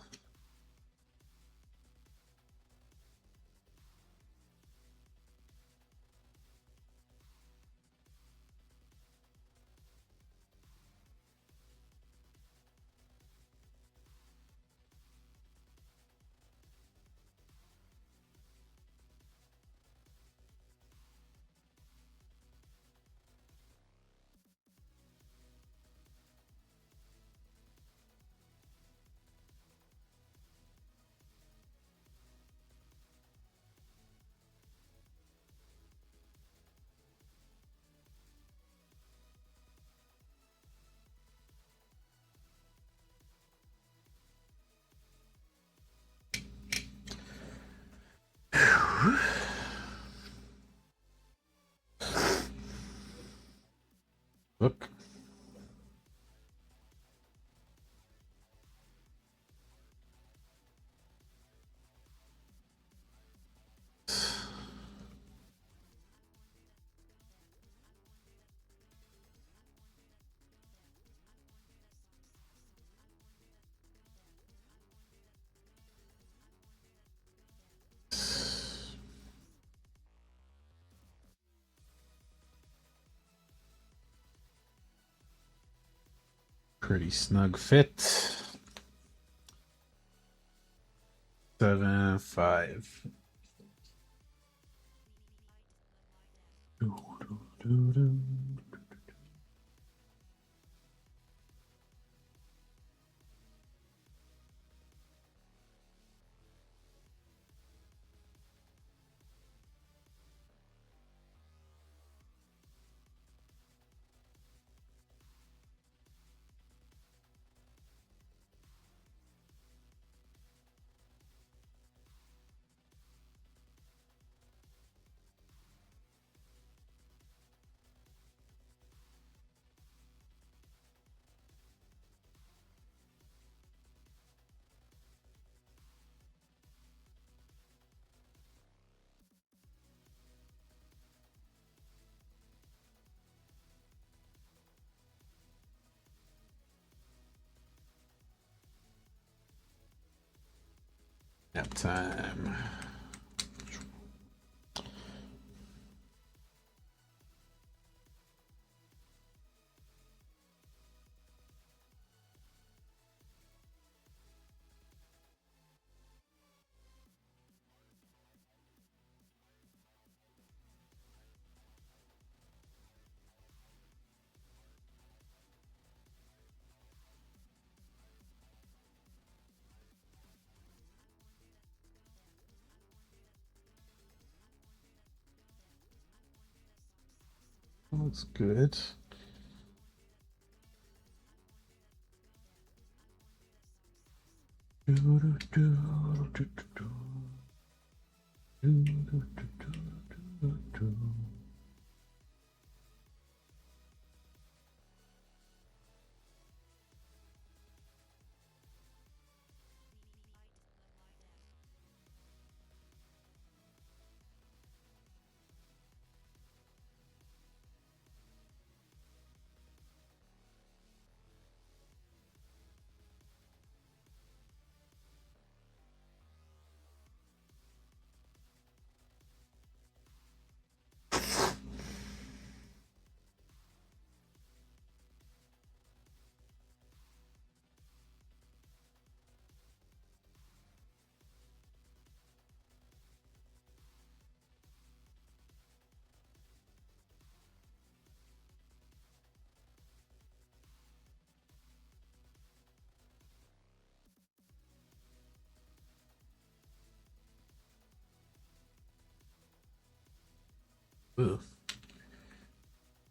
Look. Pretty snug fit. 7.5. Nap time. Looks good. Ugh.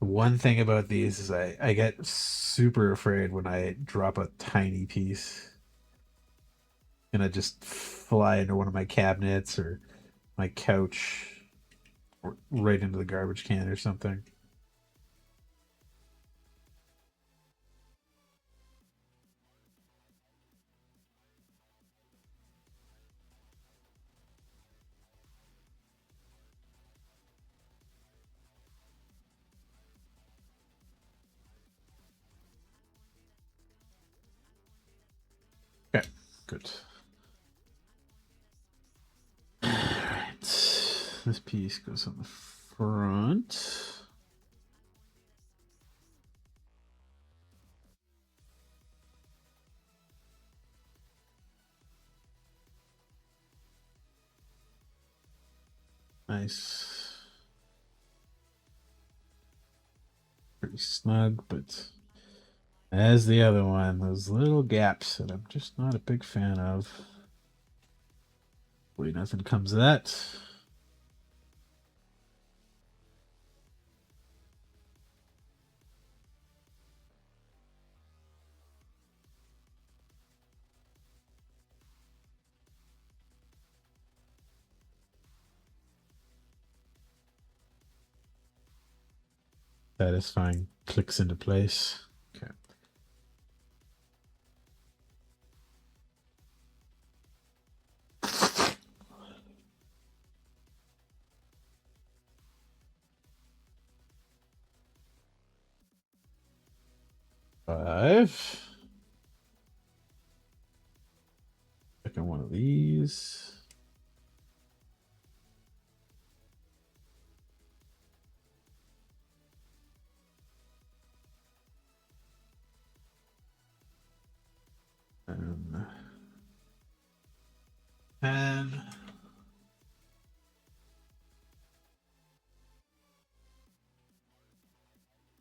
The one thing about these is I get super afraid when I drop a tiny piece and I just fly into one of my cabinets or my couch or right into the garbage can or something. Okay, good. All right. This piece goes on the front. Nice. Pretty snug, but as the other one, those little gaps that I'm just not a big fan of. Hopefully nothing comes of that. Satisfying clicks into place. Okay. 5. Second one of these. And 10.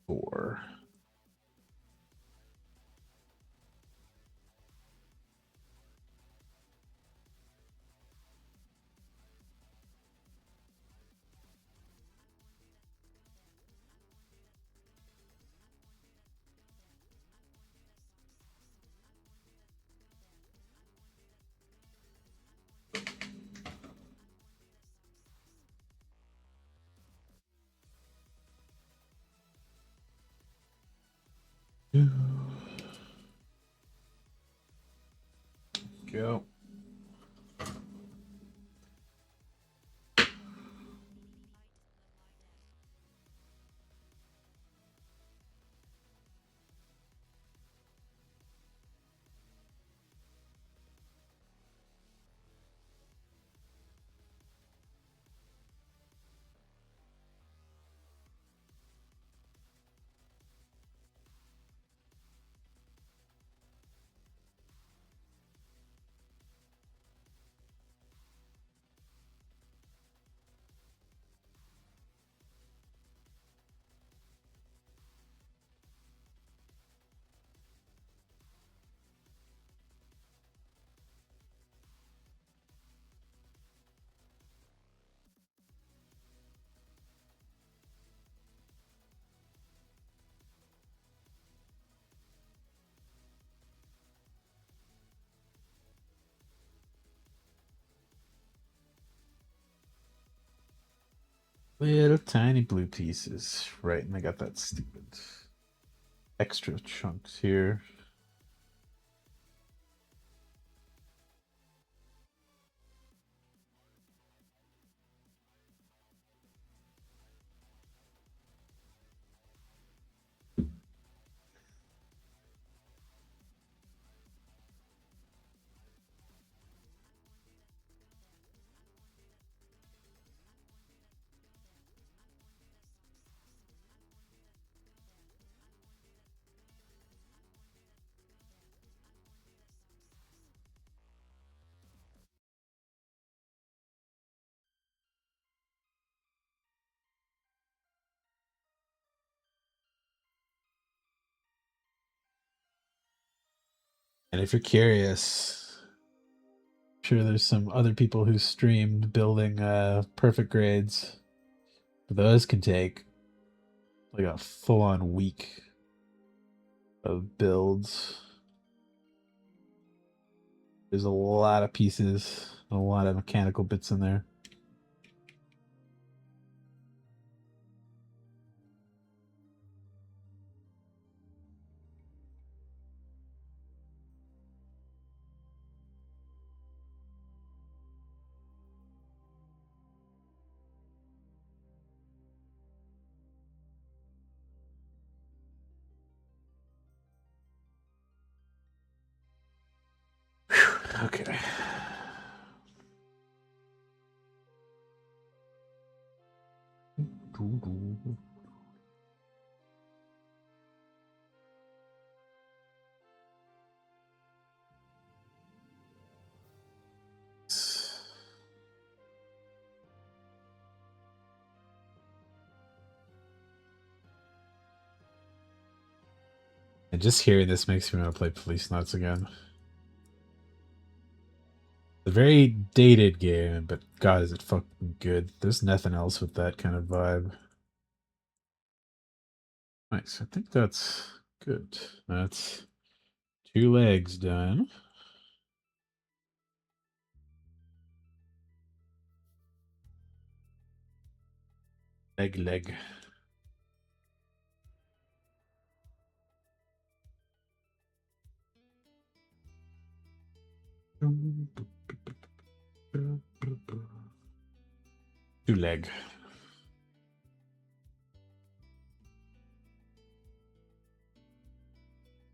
4. Go. Little tiny blue pieces. Right, and I got that stupid extra chunks here. And if you're curious, I'm sure there's some other people who streamed building perfect grades Those can take like a full-on week of builds. There's a lot of pieces, a lot of mechanical bits in there. Whew, okay. And just hearing this makes me want to play Police Nuts again. A very dated game, but God, is it fucking good. There's nothing else with that kind of vibe. Nice. I think that's good. That's 2 legs done. Leg. Two leg.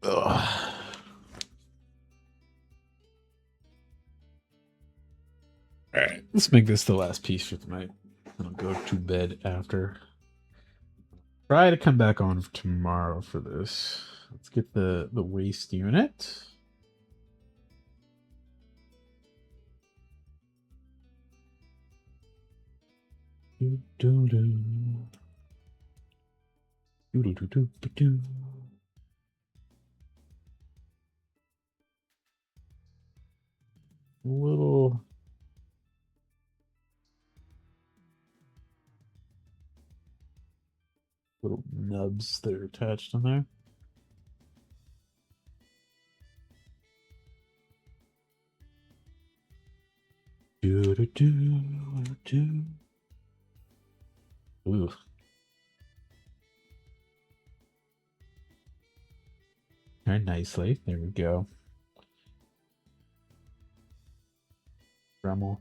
Ugh. All right, let's make this the last piece for tonight. I'll go to bed after. Try to come back on tomorrow for this. Let's get the waste unit. Do do do. Do do do do do. Little nubs that are attached on there. Do do do do. Ooh. Very nicely. There we go. Dremel.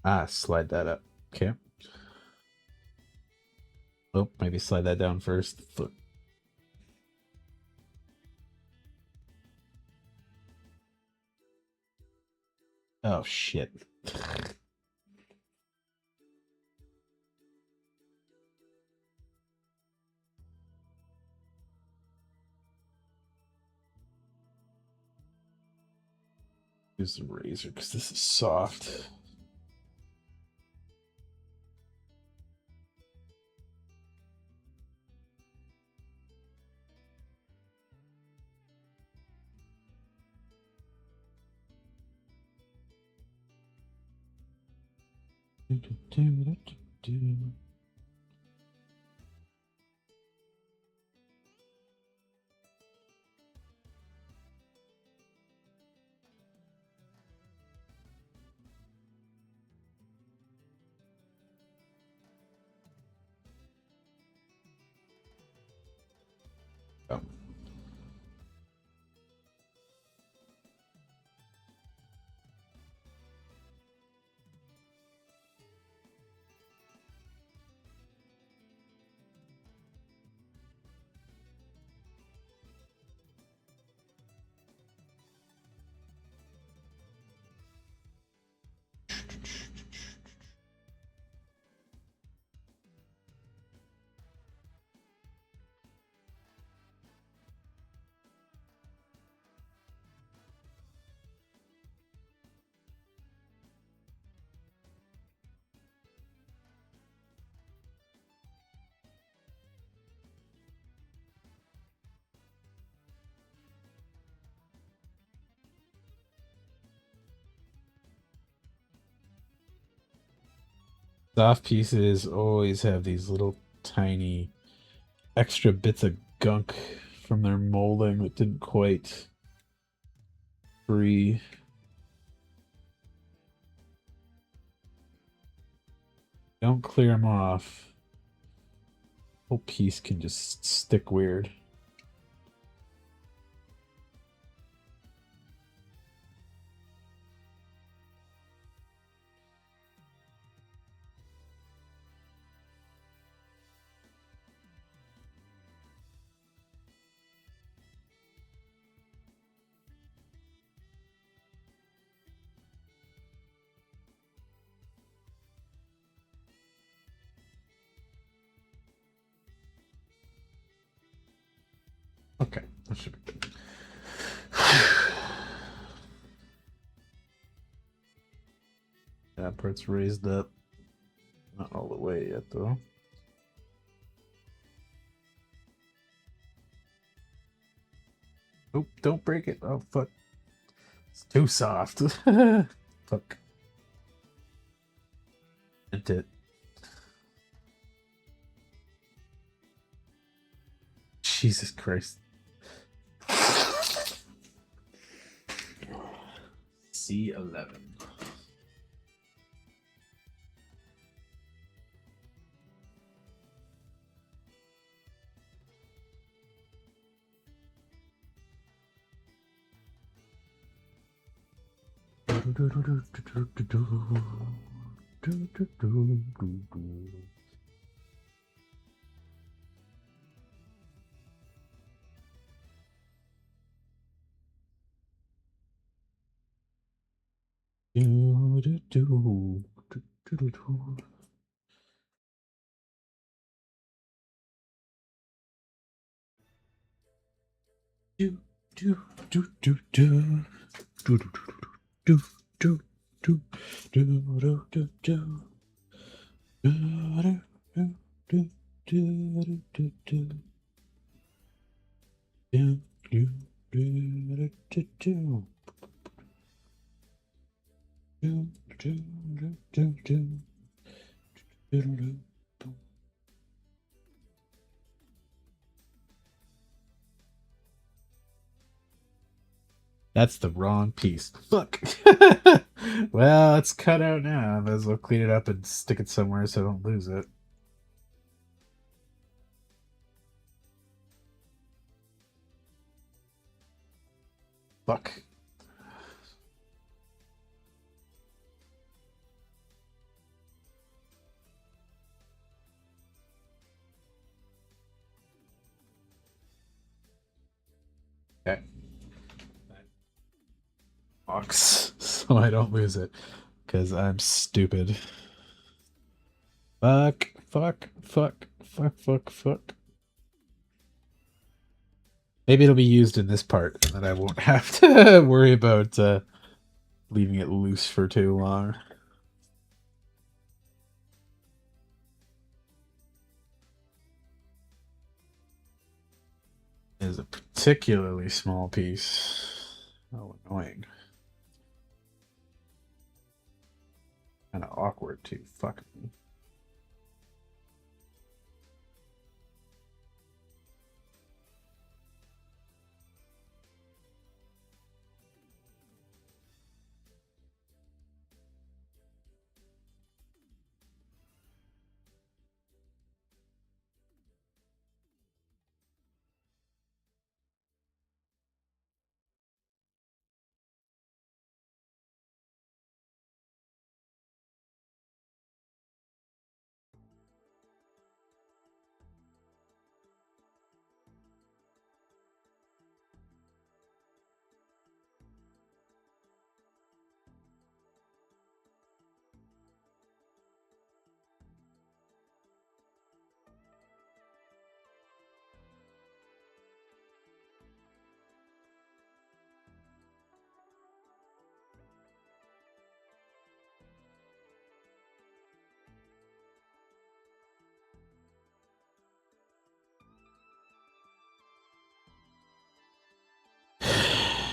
Ah, slide that up. Okay. Oh, maybe slide that down first. Oh, shit. Use the razor because this is soft. Oh. Soft pieces always have these little tiny extra bits of gunk from their molding that didn't quite free. Don't clear them off. Whole piece can just stick weird. Okay, that should be good. That part's raised up. Not all the way yet, though. Nope, don't break it. Oh, fuck. It's too soft. Fuck. Bent it. Jesus Christ. C11. That's the wrong piece. Fuck. Well, it's cut out now. Might as well clean it up and stick it somewhere so I don't lose it. Fuck. Okay. Box so I don't lose it. Because I'm stupid. Fuck. Fuck. Fuck. Fuck. Fuck. Fuck. Maybe it'll be used in this part, and then I won't have to worry about leaving it loose for too long. It is a particularly small piece. Oh, annoying. Kind of awkward too. Fuck me.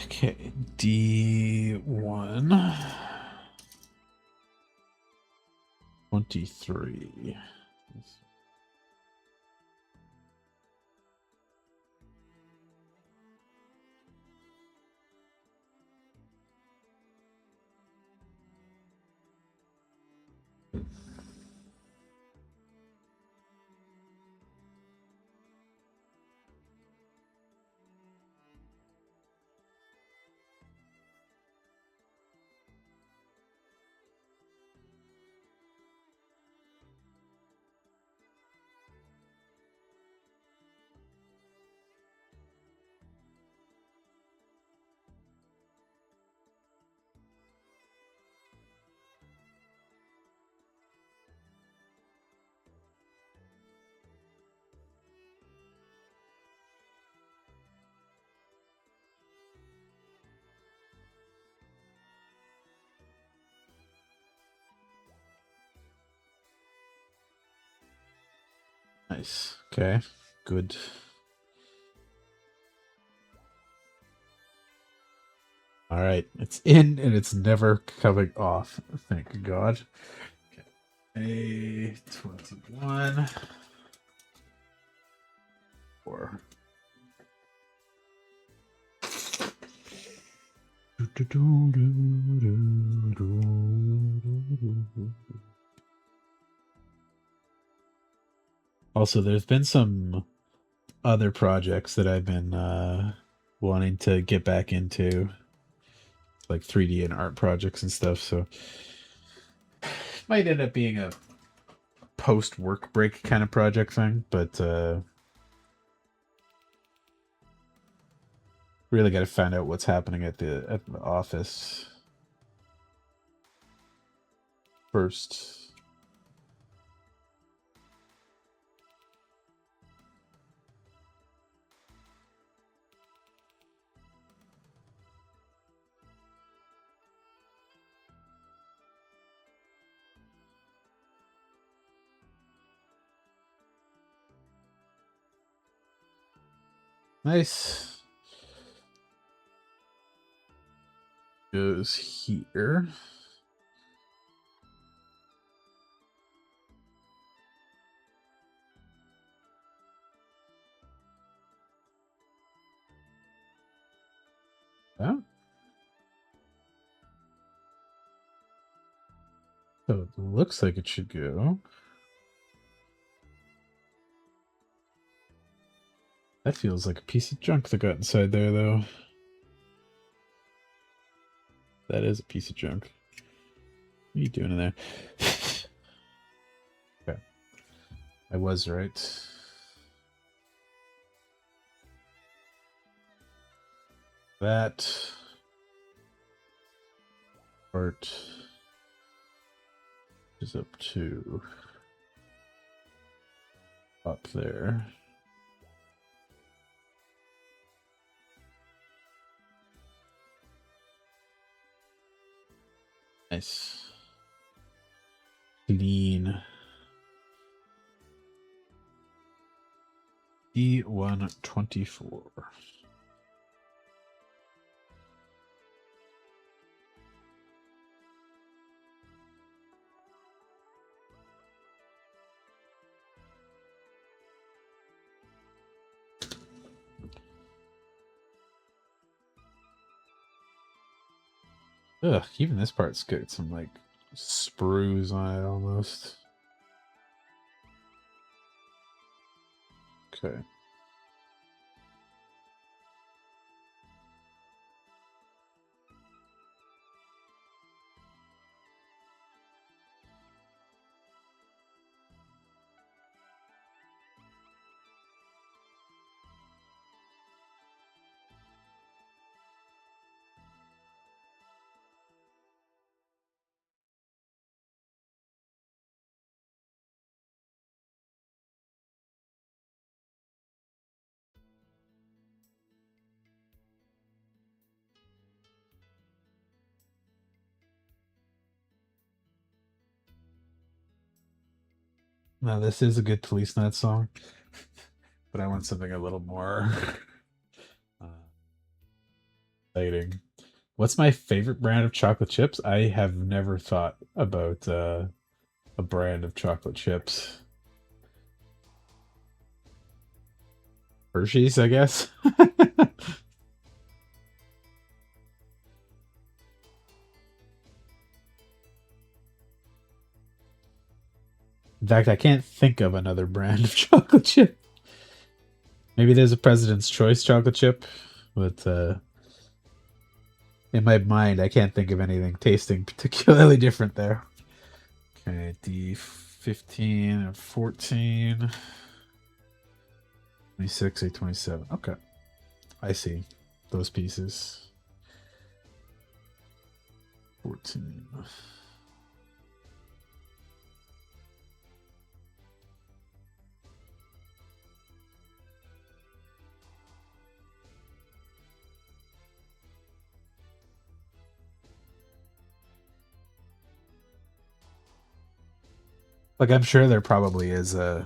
Okay, D1. 23. Nice. Okay. Good. All right. It's in and it's never coming off. Thank God. Okay. A21. Four. Also, there's been some other projects that I've been wanting to get back into, like 3D and art projects and stuff. So might end up being a post work break kind of project thing, but really got to find out what's happening at the office first. Nice. Goes here. Yeah. So it looks like it should go. That feels like a piece of junk that got inside there, though. That is a piece of junk. What are you doing in there? Okay. I was right. That part is up to up there. Nice. Clean. E124. Ugh, even this part's got some like sprues on it almost. Okay. Now this is a good Police Night song, but I want something a little more uh, exciting. What's my favorite brand of chocolate chips? I have never thought about a brand of chocolate chips. Hershey's, I guess. In fact, I can't think of another brand of chocolate chip. Maybe there's a President's Choice chocolate chip, but in my mind, I can't think of anything tasting particularly different there. Okay, D15 and 14. 26, 27. Okay. I see those pieces. 14. Like, I'm sure there probably is a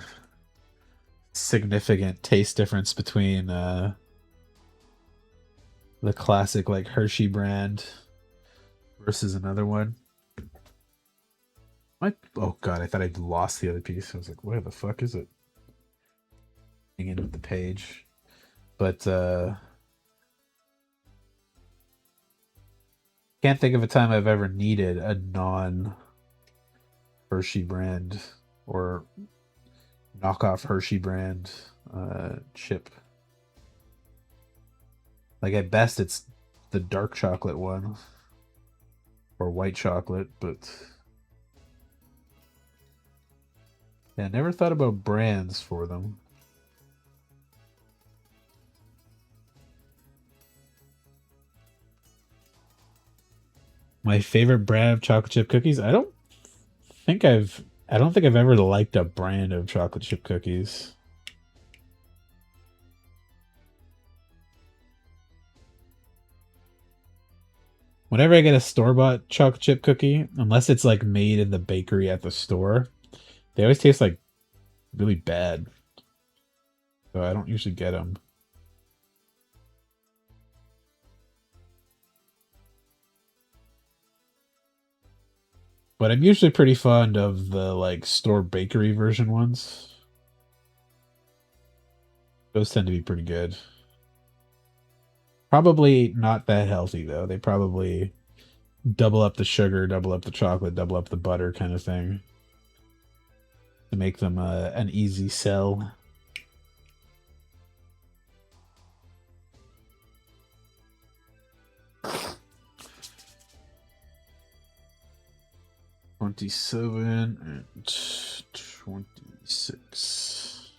significant taste difference between the classic, like, Hershey brand versus another one. Oh god, I thought I'd lost the other piece. I was like, where the fuck is it? Hanging with the page. But can't think of a time I've ever needed a non Hershey brand or knockoff Hershey brand chip. Like, at best it's the dark chocolate one or white chocolate, but yeah, I never thought about brands for them. My favorite brand of chocolate chip cookies? I don't think I've ever liked a brand of chocolate chip cookies. Whenever I get a store-bought chocolate chip cookie, unless it's like made in the bakery at the store, they always taste like really bad. So I don't usually get them. But I'm usually pretty fond of the like store bakery version ones. Those tend to be pretty good. Probably not that healthy though. They probably double up the sugar, double up the chocolate, double up the butter kind of thing to make them an easy sell. $27 and $26.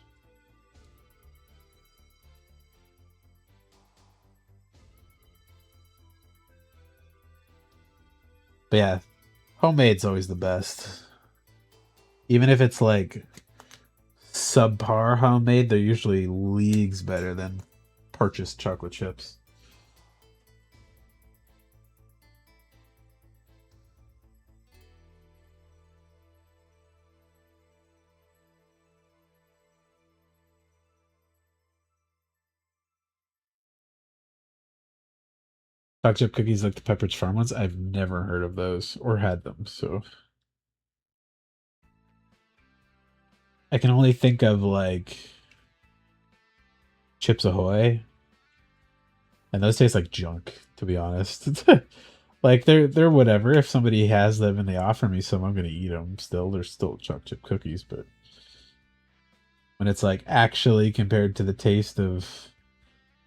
But yeah, homemade's always the best. Even if it's like subpar homemade, they're usually leagues better than purchased chocolate chips. Chocolate chip cookies like the Pepperidge Farm ones, I've never heard of those or had them, so I can only think of like Chips Ahoy, and those taste like junk, to be honest. Like they're whatever. If somebody has them and they offer me some, I'm gonna eat them. Still, they're still chocolate chip cookies, but when it's like actually compared to the taste of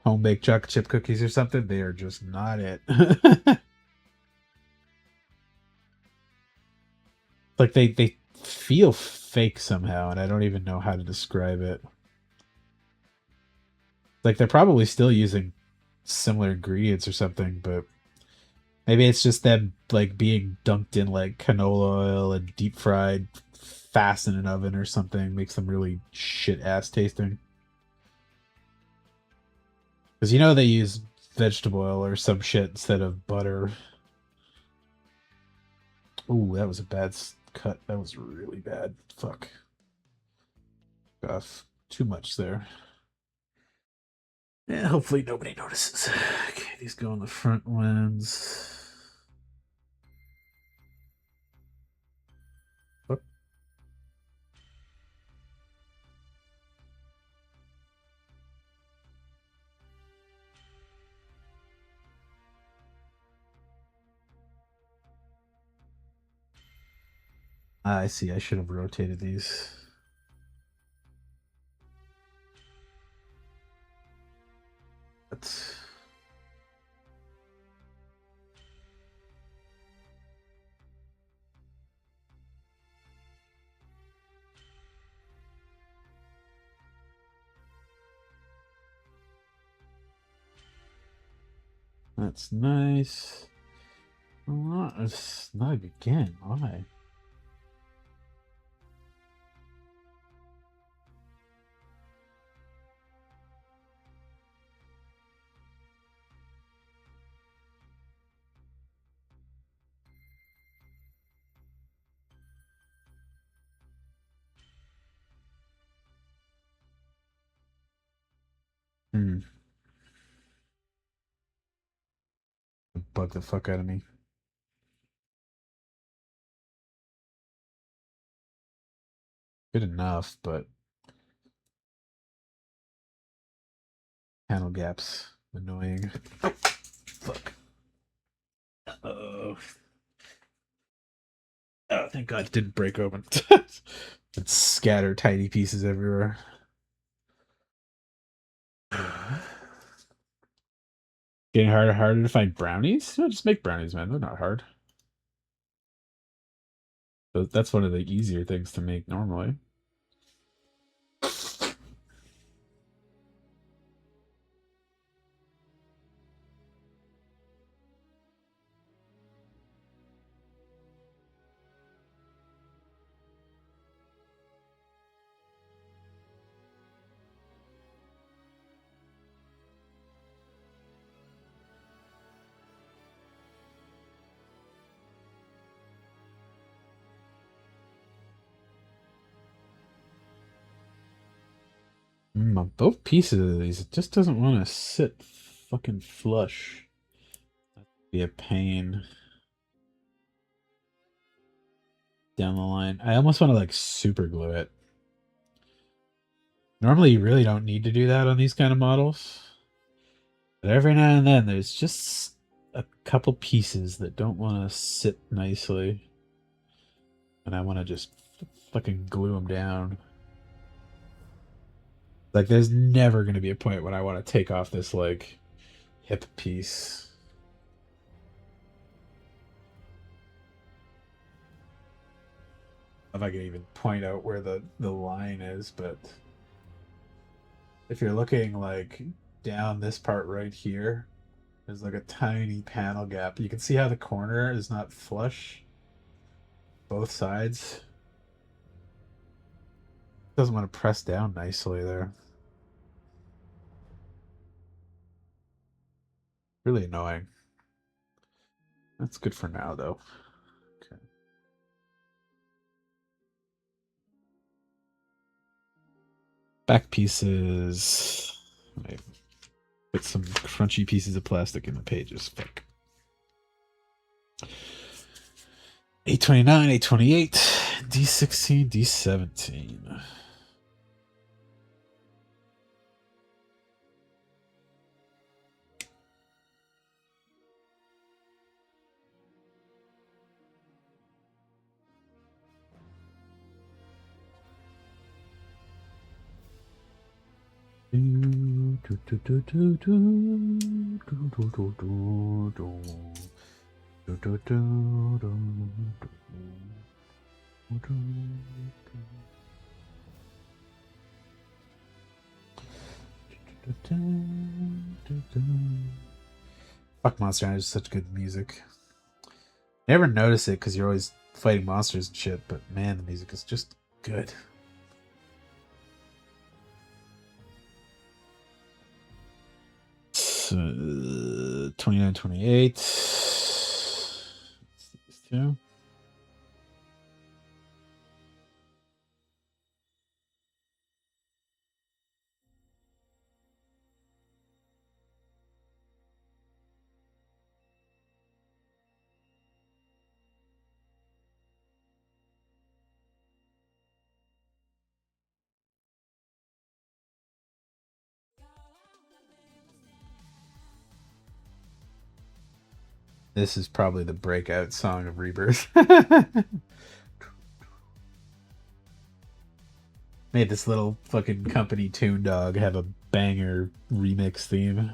home baked chocolate chip cookies or something, they are just not it. Like they feel fake somehow, and I don't even know how to describe it. Like they're probably still using similar ingredients or something, but maybe it's just them like being dunked in like canola oil and deep fried fast in an oven or something makes them really shit ass tasting. Because you know they use vegetable oil or some shit instead of butter. Ooh, that was a bad cut. That was really bad. Fuck. Off too much there. Yeah, hopefully nobody notices. Okay, these go on the front ones. What? I see. I should have rotated these. That's that's nice. Not snug again. Why? Hmm. Bug the fuck out of me. Good enough, but panel gaps annoying. Oh, fuck. Oh, oh, thank God it didn't break open. It scattered tiny pieces everywhere. Getting harder and harder to find brownies? No, just make brownies, man. They're not hard. That's one of the easier things to make normally. On both pieces of these, it just doesn't want to sit fucking flush. That'd be a pain down the line. I almost want to like super glue it. Normally, you really don't need to do that on these kind of models. But every now and then, there's just a couple pieces that don't want to sit nicely. And I want to just fucking glue them down. Like, there's never going to be a point when I want to take off this, like, hip piece. If I can even point out where the line is, but if you're looking, like, down this part right here, there's, like, a tiny panel gap. You can see how the corner is not flush. Both sides. Doesn't want to press down nicely there. Really annoying. That's good for now, though. Okay. Back pieces. I put some crunchy pieces of plastic in the pages. Fuck. 829, 828, D16, D17. Fuck, Monster Hunter is such good music. Never notice it because you're always fighting monsters and shit, but man, the music is just good. So, 29, 28. These two. This is probably the breakout song of Rebirth. Made this little fucking company Toon Dog have a banger remix theme.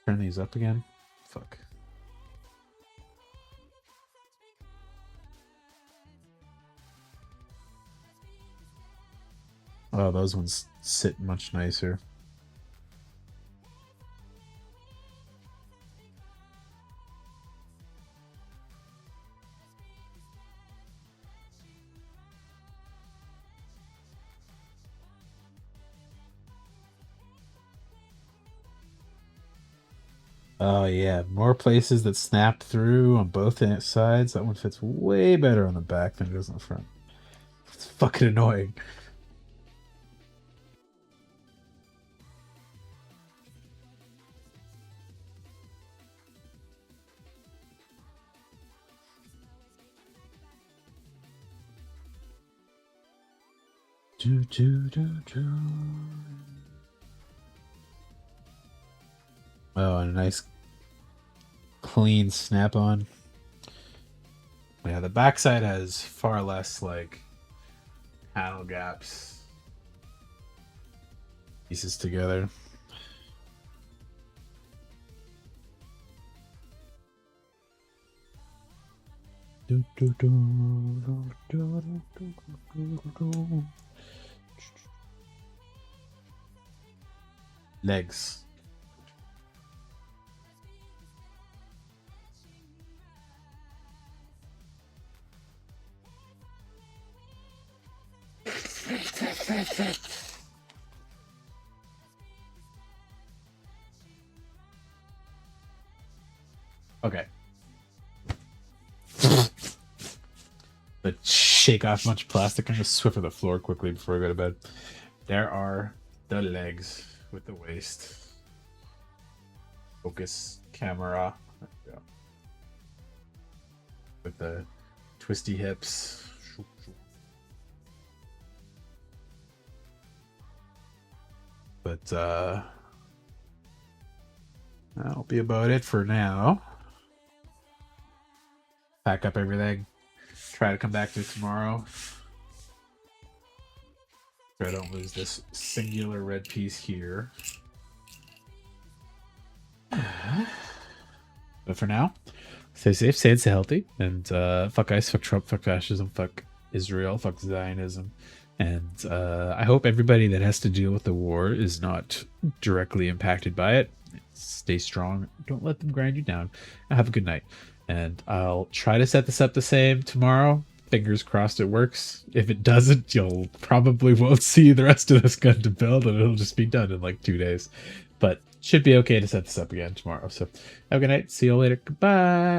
Turn these up again. Fuck. Oh, those ones sit much nicer. Oh yeah, more places that snap through on both sides. That one fits way better on the back than it does on the front. It's fucking annoying. Do, do, do, do. Oh, and a nice clean snap-on. Yeah, the backside has far less like panel gaps pieces together. Legs. Okay. But shake off much plastic. I'm gonna swiffer the floor quickly before I go to bed. There are the legs with the waist. focus camera. There we go. With the twisty hips. But that'll be about it for now. Pack up everything. Try to come back to it tomorrow. I don't lose this singular red piece here. But for now, stay safe, stay healthy, and fuck ICE, fuck Trump, fuck fascism, fuck Israel, fuck Zionism. And I hope everybody that has to deal with the war is not directly impacted by it. Stay strong. Don't let them grind you down. Have a good night. And I'll try to set this up the same tomorrow. Fingers crossed it works. If it doesn't, you'll probably won't see the rest of this gun to build, and it'll just be done in like 2 days. But should be okay to set this up again tomorrow. So have a good night. See you later. Goodbye.